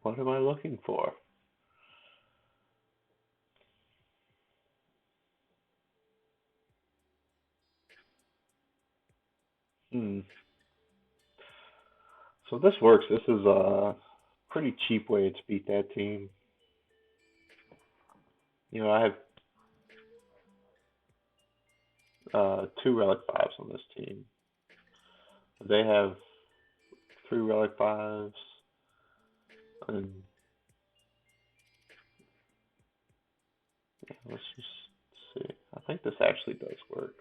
what am I looking for? Hmm. So this works. This is a pretty cheap way to beat that team. I have 2 Relic 5s on this team. They have 3 Relic 5s, and yeah, let's just see. I think this actually does work.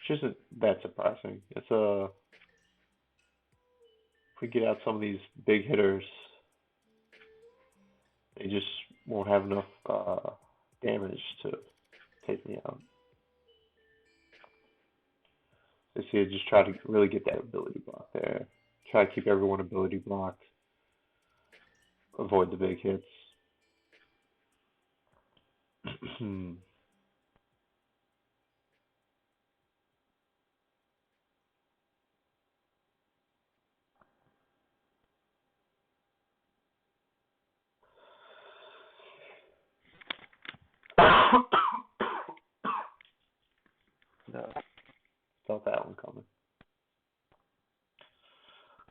Which isn't that surprising. If we get out some of these big hitters, they just won't have enough damage to take me out. So see, I just try to really get that ability block there. Try to keep everyone ability blocked. Avoid the big hits. No, felt that one coming.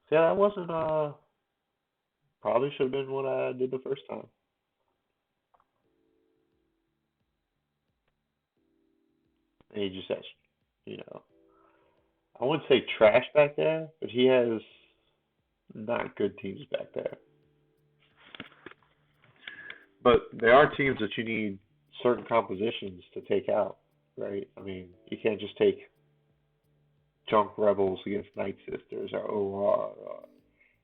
So yeah, that wasn't probably should have been what I did the first time. And he just has, you know, I wouldn't say trash back there, but he has not good teams back there. But there are teams that you need certain compositions to take out, right? I mean, you can't just take junk rebels against Night Sisters or OR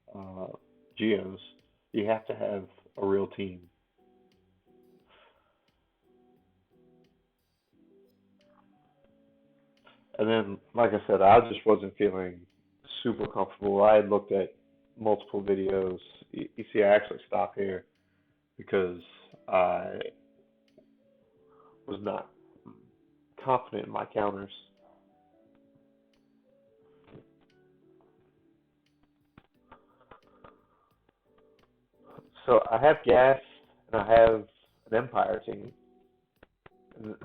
or Geos. You have to have a real team. And then, like I said, I just wasn't feeling super comfortable. I had looked at multiple videos. You see, I actually stopped here because I was not confident in my counters. So I have gas and I have an Empire team. And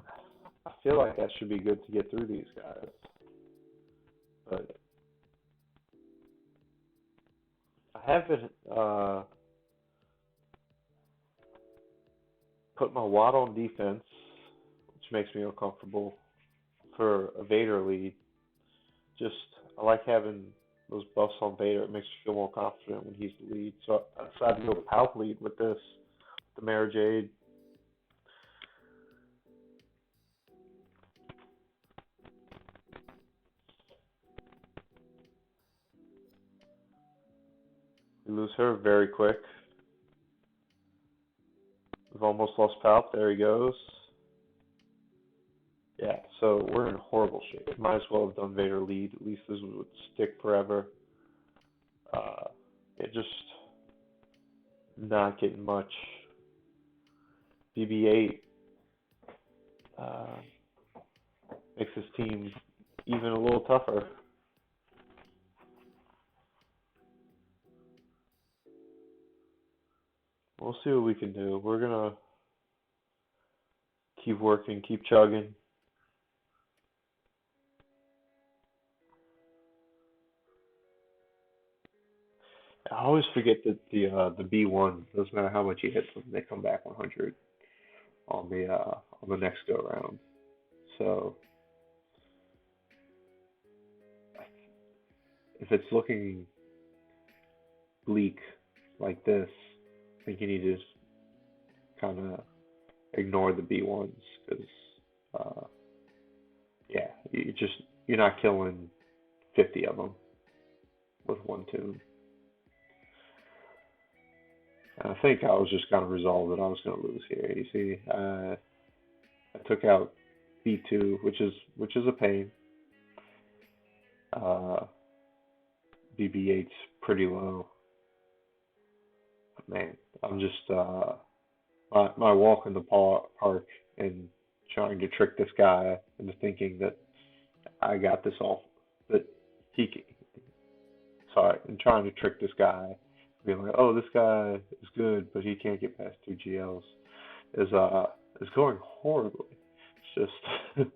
I feel like that should be good to get through these guys. But I haven't put my Watt on defense, which makes me uncomfortable for a Vader lead. Just I like having those buffs on Vader. It makes me feel more confident when he's the lead. So I decided to go Palp lead with this. the Mara Jade. We lose her very quick. We've almost lost Palp. There he goes. Yeah, so we're in horrible shape. Might as well have done Vader lead. At least this would stick forever. Just not getting much. BB-8 makes this team even a little tougher. We'll see what we can do. We're gonna keep working, keep chugging. I always forget that the B1 doesn't matter how much you hit them, they come back 100 on the next go round. So if it's looking bleak like this, I think you need to just kind of ignore the B1s because you're not killing 50 of them with one tune. I think I was just kind of resolved that I was going to lose here. You see, I took out B2, which is a pain. BB-8's pretty low. But man, I'm just my walk in the park and trying to trick this guy into thinking that I got this all, that and trying to trick this guy, being like, oh, this guy is good, but he can't get past 2 GLs, is going horribly. It's just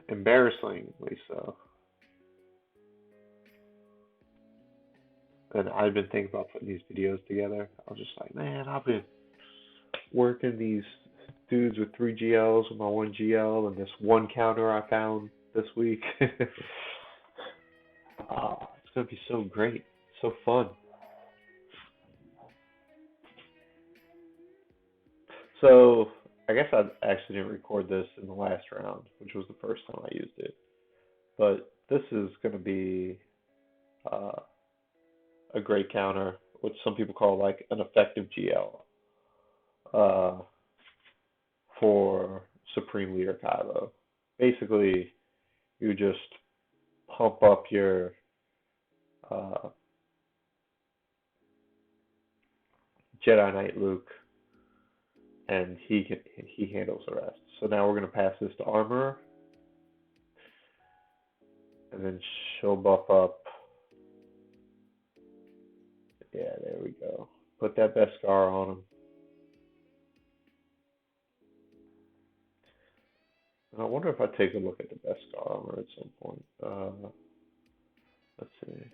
embarrassingly so. And I've been thinking about putting these videos together. I was just like, man, I've been working these dudes with 3 GLs with my 1 GL and this one counter I found this week. It's going to be so great, so fun. So, I guess I actually didn't record this in the last round, which was the first time I used it. But this is going to be a great counter, which some people call like an effective GL for Supreme Leader Kylo. Basically, you just pump up your Jedi Knight Luke, and he handles the rest. So now we're going to pass this to Armorer, and then she'll buff up. Yeah, there we go. Put that Beskar on him. And I wonder if I take a look at the Beskar armor at some point. Let's see.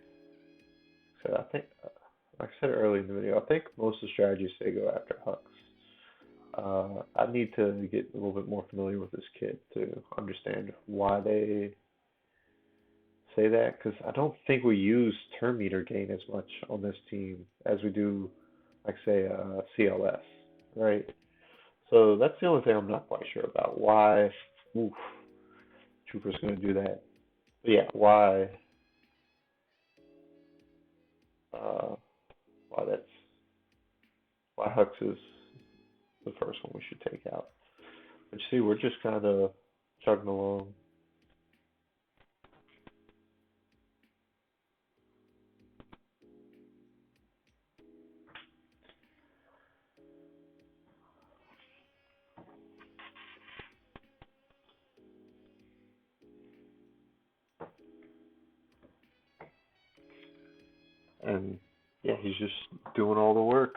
So I think, like I said earlier in the video, I think most of the strategies say go after Hux. I need to get a little bit more familiar with this kit to understand why they say that, because I don't think we use turn meter gain as much on this team as we do, like say, CLS, right? So that's the only thing I'm not quite sure about. Why? Oof, Trooper's going to do that. But yeah, why Hux is the first one we should take out. But you see, we're just kind of chugging along. And yeah, he's just doing all the work.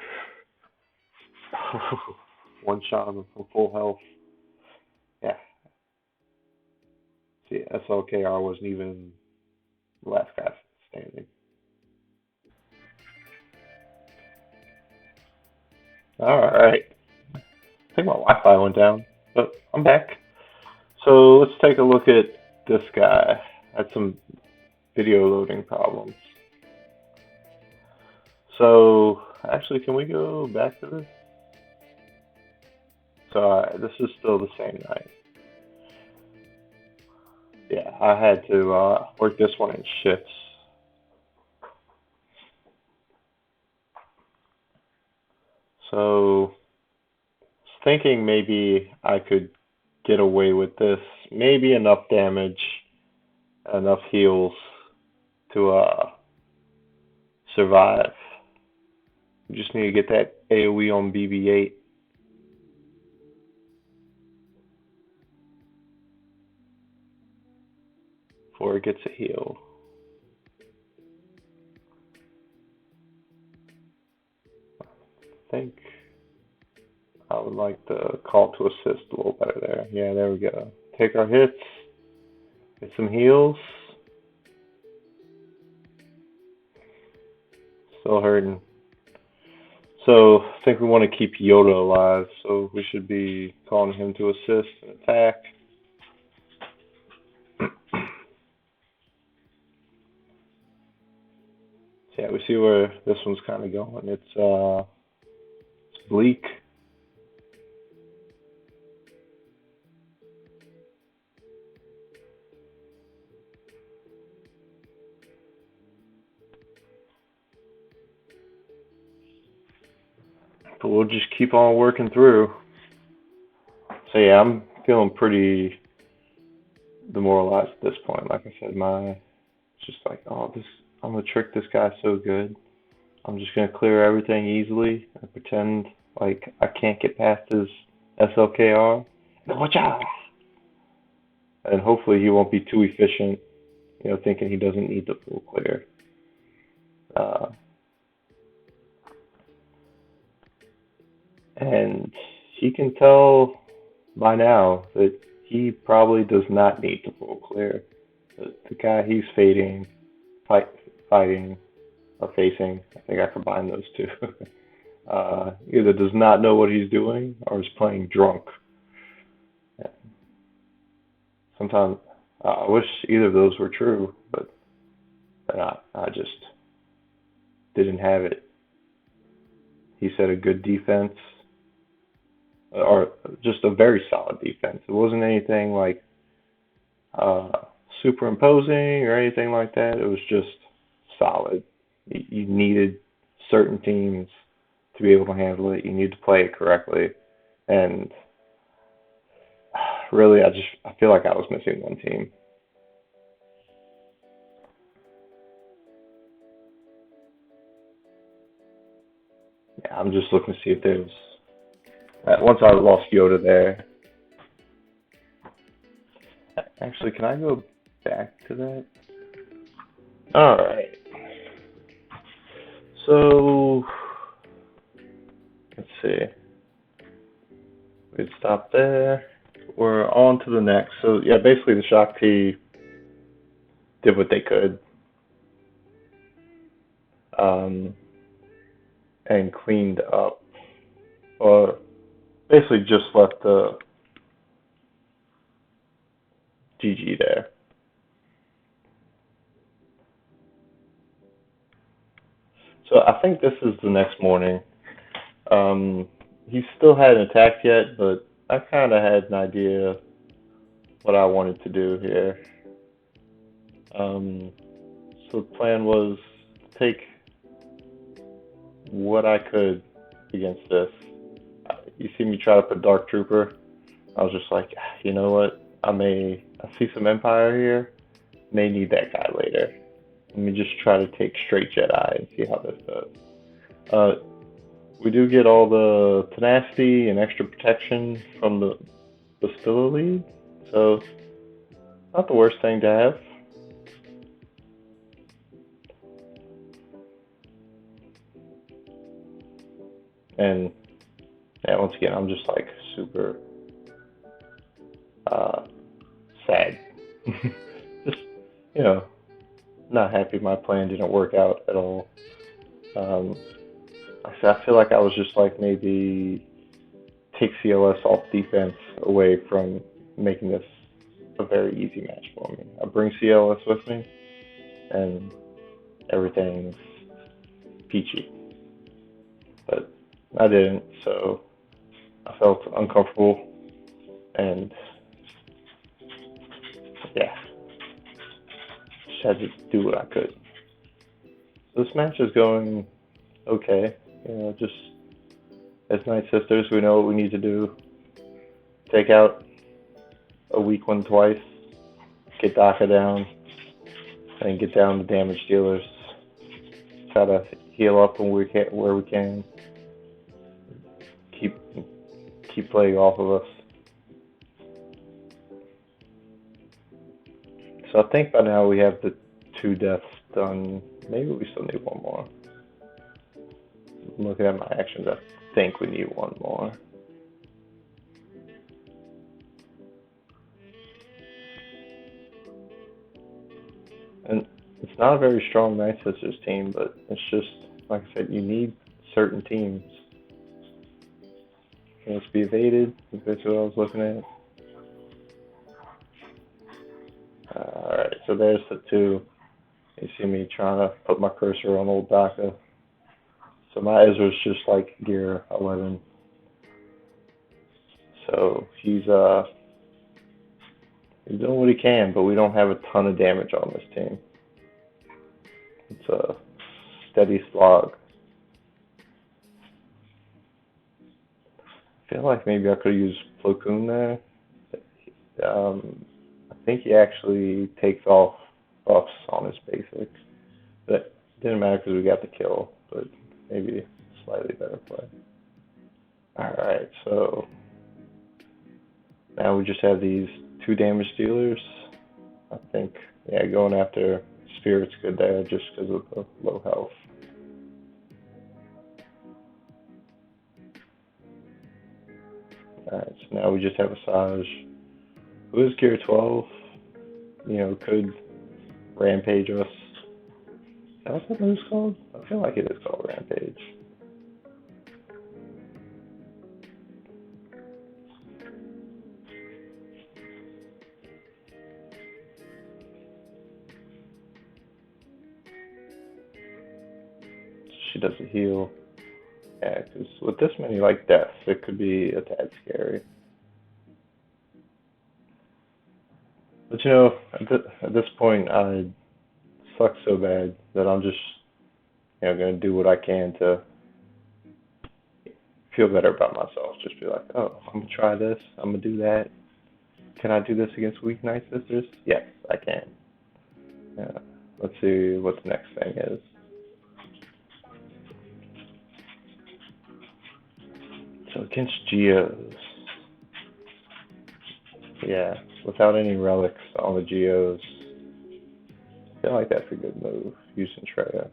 One shot him from full health. Yeah. See, SLKR wasn't even the last guy standing. Alright. I think my Wi-Fi went down, but I'm back. So let's take a look at this guy. I had some video loading problems. So, actually, can we go back to this? So, this is still the same night. Yeah, I had to work this one in shifts. So, thinking maybe I could get away with this. Maybe enough damage, enough heals to survive. You just need to get that AoE on BB-8. Before it gets a heal. I think I would like the call to assist a little better there. Yeah, there we go. Take our hits, get some heals. Still hurting. So I think we want to keep Yoda alive, so we should be calling him to assist and attack. So yeah, we see where this one's kind of going. It's bleak. But we'll just keep on working through. So yeah, I'm feeling pretty demoralized at this point. Like I said, it's just like, oh, I'm gonna trick this guy so good. I'm just gonna clear everything easily and pretend like I can't get past his SLKR. Watch out! And hopefully he won't be too efficient, thinking he doesn't need the full clear. Uh, and he can tell by now that he probably does not need the full clear. The guy he's fighting, or facing, I think I combined those two, either does not know what he's doing or is playing drunk. Yeah. Sometimes I wish either of those were true, but they're not. I just didn't have it. He said a good defense, or just a very solid defense. It wasn't anything like superimposing or anything like that. It was just solid. You needed certain teams to be able to handle it. You need to play it correctly, and really, I feel like I was missing one team. Yeah, I'm just looking to see if there's. Once I lost Yoda there. Actually, can I go back to that? All right. So let's see. We'd stop there. We're on to the next. So yeah, basically the Shakti did what they could, um, and cleaned up, or basically just left the GG there. So I think this is the next morning. He still hadn't attacked yet, but I kind of had an idea what I wanted to do here. So the plan was to take what I could against this. You see me try to put Dark Trooper. I was just like, you know what? I see some Empire here. May need that guy later. Let me just try to take straight Jedi and see how this does. We do get all the tenacity and extra protection from the Bastilla lead, so not the worst thing to have. And yeah, once again, I'm just like super sad. Just, not happy my plan didn't work out at all. I feel like I was just like maybe take CLS off defense away from making this a very easy match for me. I bring CLS with me, and everything's peachy. I didn't, so I felt uncomfortable, and yeah, just had to do what I could. So this match is going okay. Just as Night Sisters, we know what we need to do. Take out a weak one twice, get Daka down, and get down the damage dealers. Try to heal up when where we can. Keep playing off of us. So I think by now we have the 2 deaths done. Maybe we still need one more. Looking at my actions, I think we need one more. And it's not a very strong Night Sisters team, but it's just, like I said, you need certain teams. Can this be evaded? That's what I was looking at. Alright, so there's the 2. You see me trying to put my cursor on old Daka. So my Ezra's just like gear 11. So he's doing what he can, but we don't have a ton of damage on this team. It's a steady slog. I feel like maybe I could have used Plo Koon there. I think he actually takes off buffs on his basic. But it didn't matter because we got the kill, but maybe slightly better play. Alright, so now we just have these 2 damage dealers. I think, yeah, going after Spirit's good there just because of the low health. Alright, so now we just have Asajj, who is gear 12, could rampage us. Is that what that move's called? I feel like it is called Rampage. She doesn't heal. Yeah, because with this many deaths, it could be a tad scary. But at this point, I suck so bad that I'm just, gonna do what I can to feel better about myself. Just be like, oh, I'm gonna try this. I'm gonna do that. Can I do this against weak Night Sisters? Yes, I can. Yeah. Let's see what the next thing is. So against Geos. Yeah, without any relics on the Geos. I feel like that's a good move, using Traya.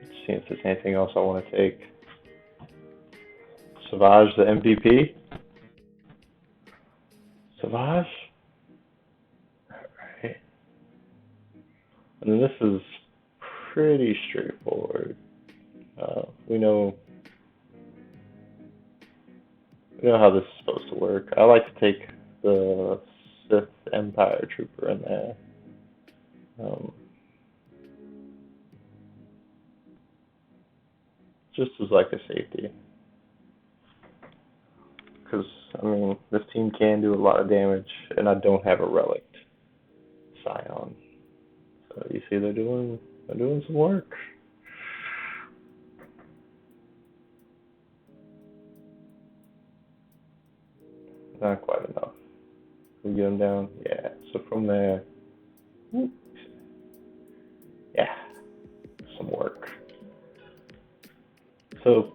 Let's see if there's anything else I want to take. Savage, the MVP. Savage? Alright. And then this is pretty straightforward. We know how this is supposed to work. I like to take the Sith Empire Trooper in there. Just as like a safety. Because, this team can do a lot of damage, and I don't have a relic Scion. So you see they're doing some work. Not quite enough. Can we get them down? Yeah. So from there, yeah, some work. So,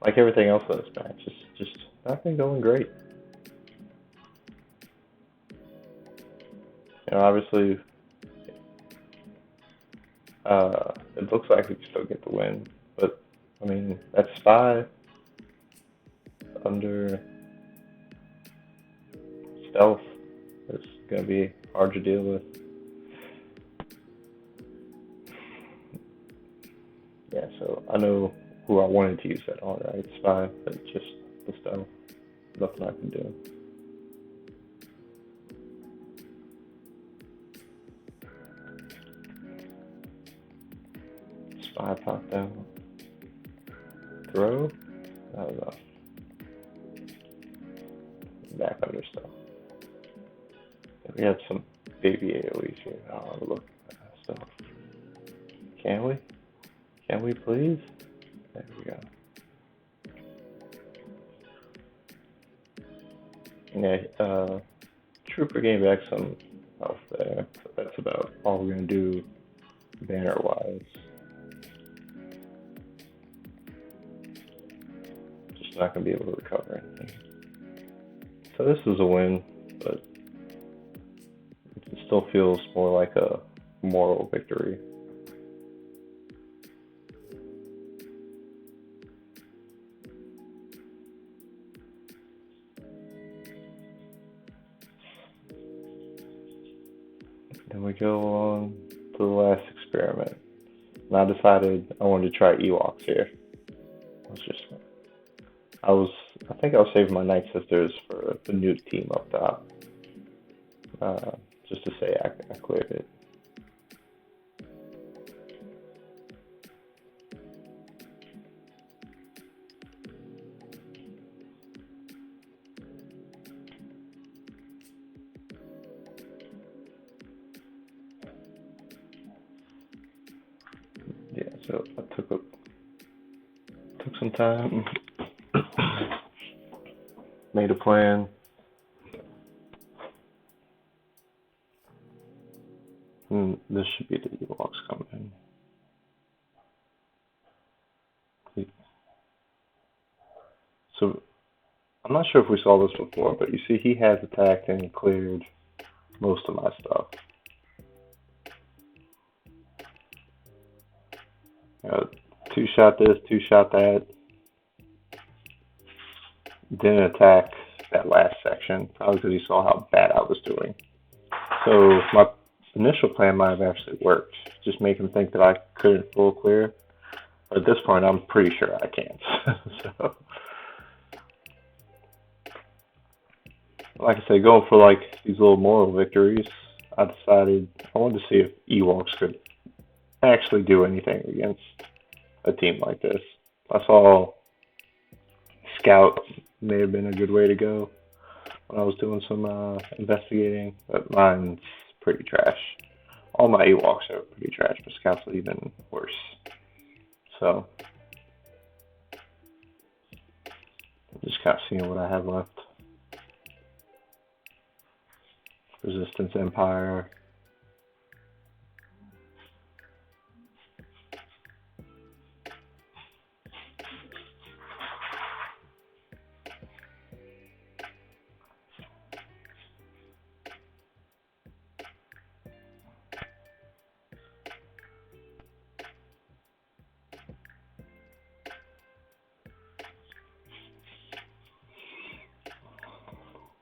like everything else in this match, just not been going great. Obviously, it looks like we can still get the win, but that spy under stealth is gonna be hard to deal with. Yeah, so I know who I wanted to use that on, right? It's fine, but just the stuff, nothing I can do. Spy pop down. Throw? I don't know. Back under stuff. We have some baby AoEs here. I don't want to look at that stuff. Can we? Can we please? There we go. Yeah, Trooper gained back some health there. So that's about all we're going to do banner-wise. Just not going to be able to recover anything. So this is a win, but it still feels more like a moral victory. Then we go on to the last experiment. And I decided I wanted to try Ewoks here. I think I'll save my Night Sisters for the new team up top. Just to say I cleared it. Yeah, so I took some time, made a plan. And this should be the Ewoks coming in. So I'm not sure if we saw this before, but you see he has attacked and cleared most of my stuff. Two-shot this, two-shot that. Didn't attack that last section, probably because he saw how bad I was doing. So my initial plan might have actually worked. Just make him think that I couldn't full clear. But at this point, I'm pretty sure I can't. So, like I say, going for like these little moral victories, I decided I wanted to see if Ewoks could actually do anything against a team like this. I saw Scout may have been a good way to go when I was doing some investigating, but mine's pretty trash. All my Ewoks are pretty trash, but Scout's even worse. So, just kind of seeing what I have left. Resistance Empire.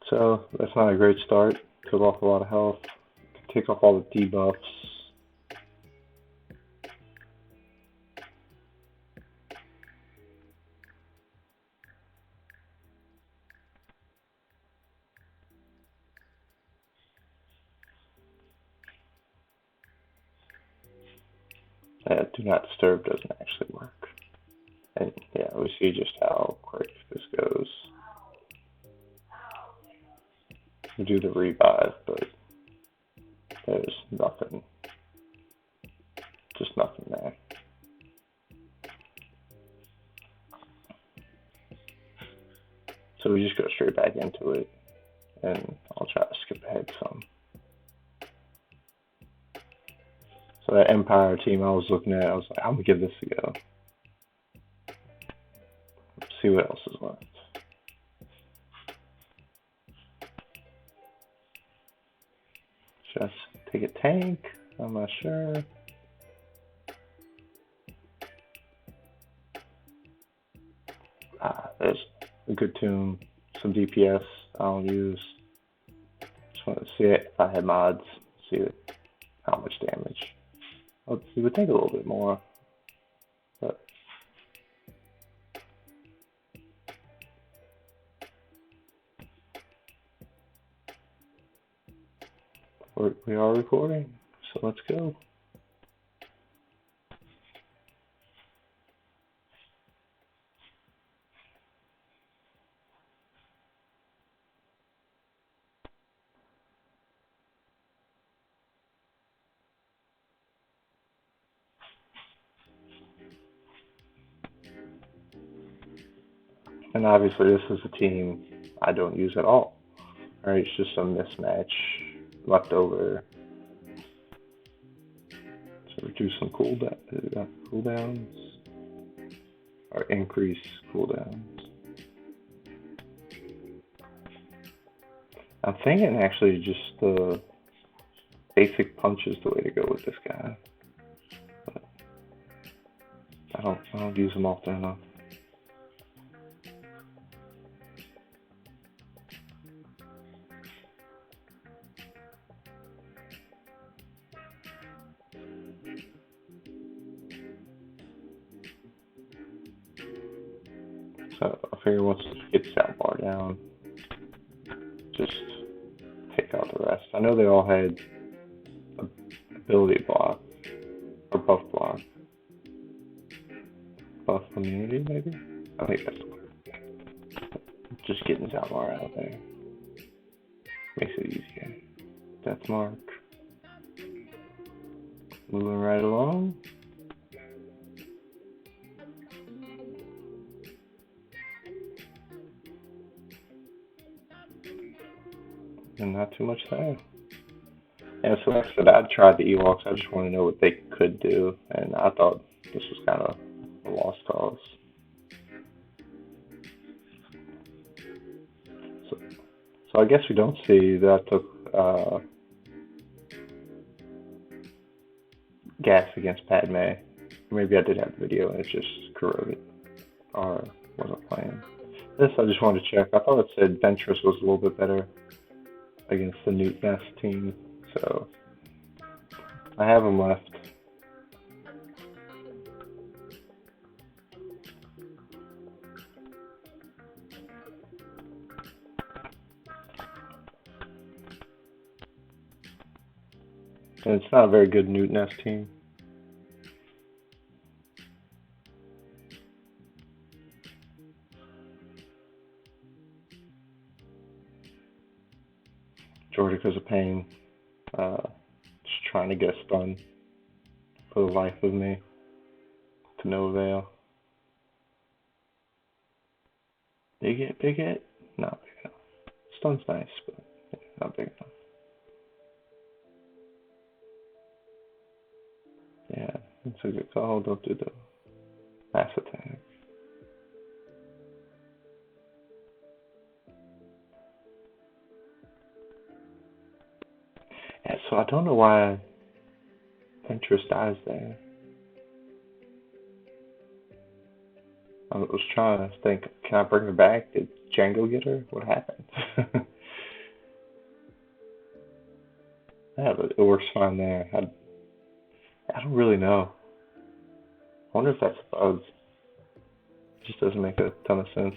So that's not a great start. Took off a lot of health. Take off all the debuffs. Do not disturb doesn't actually work. And yeah, we see just how quick this goes. We do the revive, but there's nothing. Just nothing there. So we just go straight back into it, and I'll try to skip ahead some. So that Empire team I was looking at, I was like, I'm gonna give this a go. See what else is left. Just take a tank. I'm not sure. There's a good tune, some DPS I don't use. Just want to see it if I had mods, see how much damage. It would take a little bit more. But we are recording, so let's go. And obviously this is a team I don't use at all. Alright, it's just a mismatch left over. So reduce some cooldowns or increase cooldowns. I'm thinking actually just the basic punch is the way to go with this guy. But I don't use him often enough. So I figure once we get that bar down, just take out the rest. I know they all had ability block or buff block. Buff immunity maybe? I think that's the word. Just getting Zalbar out there makes it easier. Death mark. Moving right along. And not too much there. Yeah, so like I said, I tried the Ewoks. I just want to know what they could do, and I thought this was kind of a lost cause. So I guess we don't see that I took gas against Padme. Maybe I did have the video and it just corroded or wasn't playing. This I just wanted to check. I thought it said Ventress was a little bit better against the Newt Nest team, so I have him left. And it's not a very good Newt Nest team. Jordica's a pain. Just trying to get a stun for the life of me, to no avail. Big hit? Not big enough. Stun's nice, but yeah, not big enough. Yeah, it's a good call. Don't do the mass attack. Yeah, so I don't know why Ventress dies there. I was trying to think, can I bring her back? Did Django get her? What happened? Yeah, but it works fine there. I don't really know. I wonder if that's bugs. It just doesn't make a ton of sense.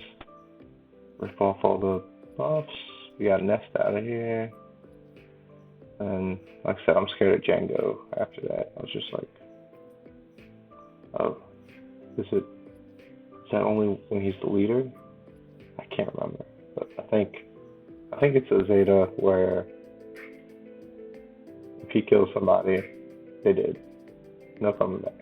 Rip off all the buffs. We got Nest out of here. And like I said, I'm scared of Django after that. I was just like, oh, is that only when he's the leader? I can't remember. But I think it's a Zeta where if he kills somebody, they did. No coming back.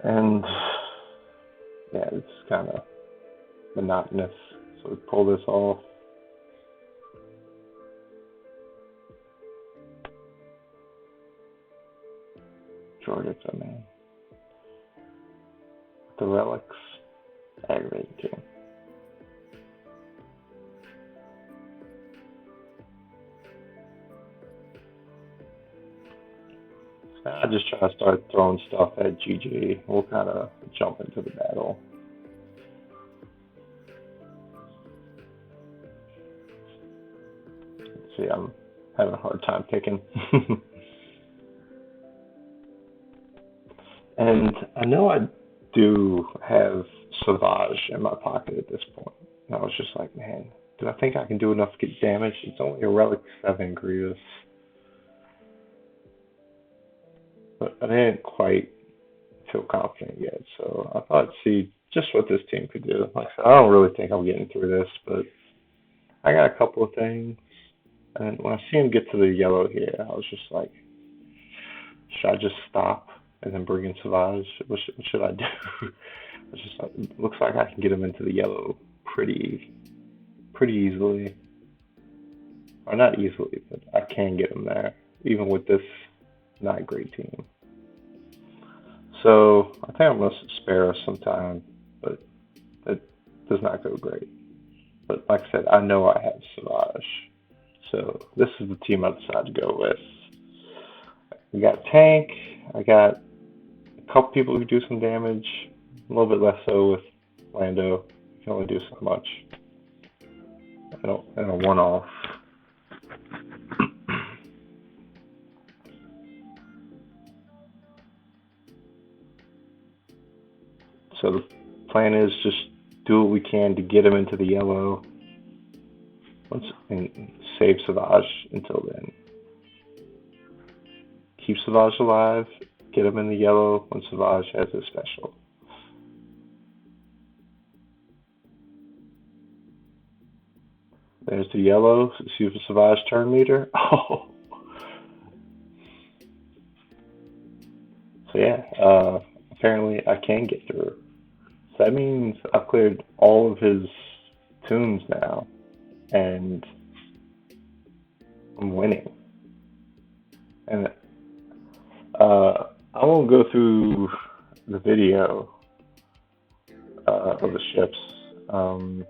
And yeah, it's kind of monotonous. So we pull this off. Georgia, man. The relics, aggravating too. I just try to start throwing stuff at GG. We'll kind of jump into the battle. Let's see, I'm having a hard time picking. And I know I do have Savage in my pocket at this point. And I was just like, man, do I think I can do enough to get damage? It's only a Relic 7 Grievous. But I didn't quite feel confident yet, so I thought I'd see just what this team could do. Like I said, I don't really think I'm getting through this, but I got a couple of things. And when I see him get to the yellow here, I was just like, should I just stop and then bring in Savage? What should I do? It's just like, it looks like I can get him into the yellow pretty easily. Or not easily, but I can get him there, even with this not great team. So I think I'm going to spare us some time, but it does not go great. But like I said, I know I have Savage. So this is the team I decided to go with. I got Tank, I got a couple people who do some damage, a little bit less so with Lando. You can only do so much. And a one-off. So the plan is just do what we can to get him into the yellow and save Savage until then. Keep Savage alive, get him in the yellow when Savage has his special. There's the yellow. See if the Savage turn meter. Oh. So yeah, apparently I can get through. So that means I've cleared all of his tunes now, and I'm winning. And I won't go through the video of the ships. You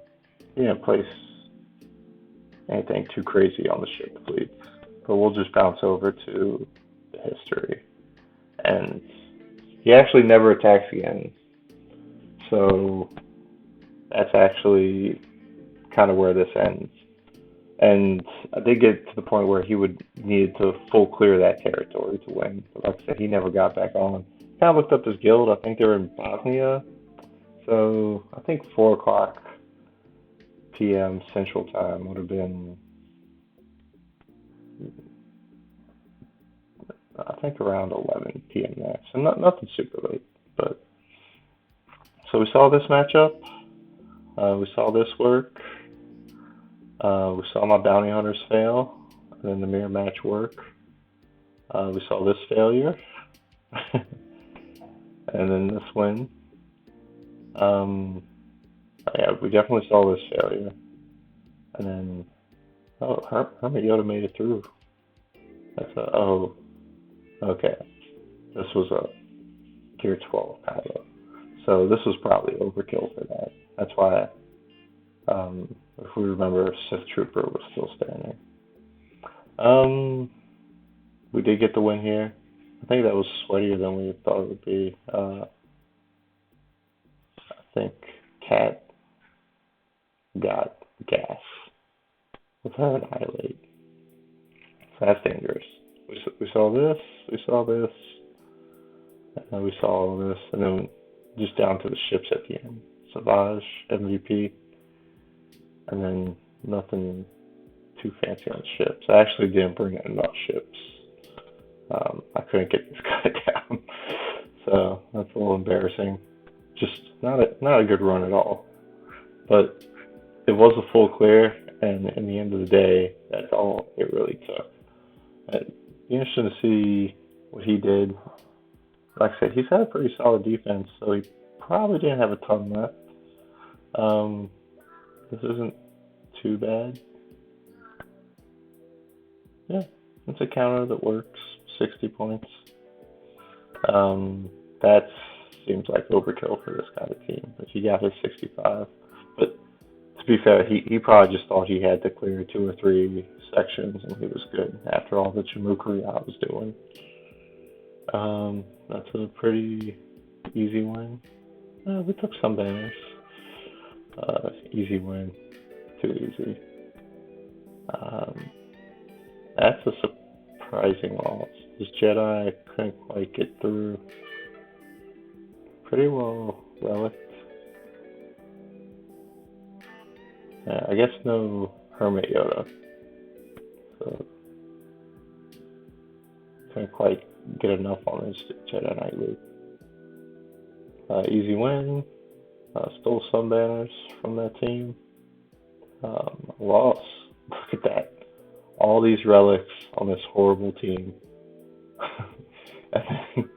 didn't place anything too crazy on the ship fleets, but we'll just bounce over to the history. And he actually never attacks again. So that's actually kind of where this ends. And I did get to the point where he would need to full clear that territory to win. But like I said, he never got back on. Kind of looked up his guild. I think they were in Bosnia. So I think 4 o'clock p.m. Central Time would have been, I think, around 11 p.m. there. So nothing super late. But so we saw this matchup. We saw this work. We saw my bounty hunters fail, and then the mirror match work. We saw this failure, and then this win. Yeah, we definitely saw this failure. And then, Hermit Yoda made it through. Okay. This was a tier 12 Kylo. So this was probably overkill for that. That's why, if we remember, Sith Trooper was still standing. We did get the win here. I think that was sweatier than we thought it would be. I think Cat got gas with her Annihilate. So that's dangerous. We saw this, we saw this, and we saw all this, and then just down to the ships at the end. Savage, MVP, and then nothing too fancy on ships. I actually didn't bring in enough ships. I couldn't get this guy down, so that's a little embarrassing. Just not a good run at all. But it was a full clear, and in the end of the day, that's all it really took. It'd be interesting to see what he did like I said, he's had a pretty solid defense, so he probably didn't have a ton left. This isn't too bad. Yeah, it's a counter that works. 60 points. That seems like overkill for this kind of team. But he got his 65. But to be fair, he probably just thought he had to clear 2 or 3 sections and he was good after all the Jamukery I was doing. That's a pretty easy win. We took some banners. Easy win. Too easy. That's a surprising loss. This Jedi couldn't quite get through. Pretty well relic. I guess no Hermit Yoda. So couldn't quite get enough on this Jedi Knight Luke. Easy win. Stole some banners from that team. Loss. Look at that. All these relics on this horrible team. And then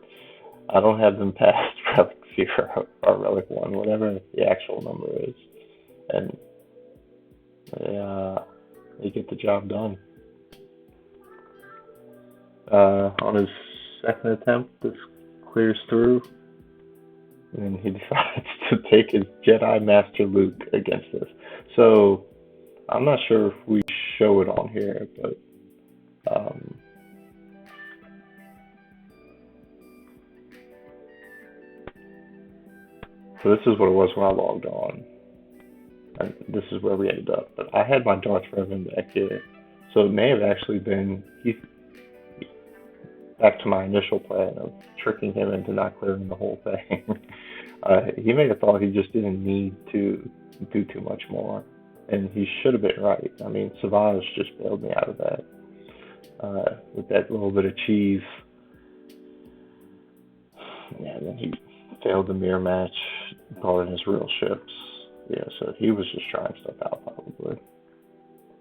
I don't have them past relic 0 or relic 1, whatever the actual number is. And they get the job done. On his second attempt, this clears through. And he decides to take his Jedi Master Luke against this. So I'm not sure if we show it on here, but so this is what it was when I logged on, and this is where we ended up. But I had my Darth Revan back here, so it may have actually been back to my initial plan of tricking him into not clearing the whole thing. He may have thought he just didn't need to do too much more. And he should have been right. I mean, Savage just bailed me out of that. With that little bit of cheese. Yeah, and then he failed the mirror match, brought in his real ships. Yeah, so he was just trying stuff out probably.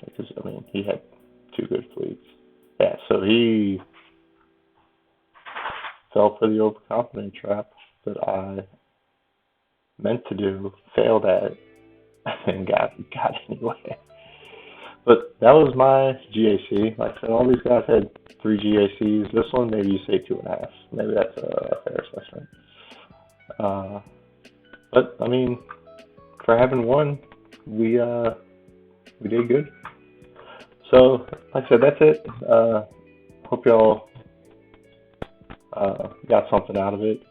Because, I mean, he had 2 good fleets. Yeah, so he fell for the overconfident trap that I meant to do, failed at, and got anyway. But that was my GAC. Like I said, all these guys had 3 GACs. This one, maybe you say 2.5. Maybe that's a fair assessment. But I mean, for having one, we did good. So, like I said, that's it. Hope y'all got something out of it.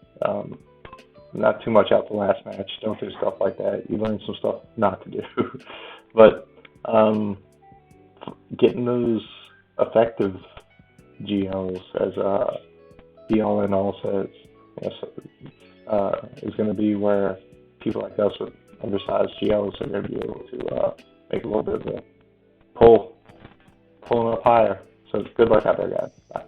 Not too much out the last match. Don't do stuff like that. You learn some stuff not to do. But getting those effective GLs, as DLN says, is going to be where people like us with undersized GLs are going to be able to make a little bit of a pulling up higher. So good luck out there, guys. Bye.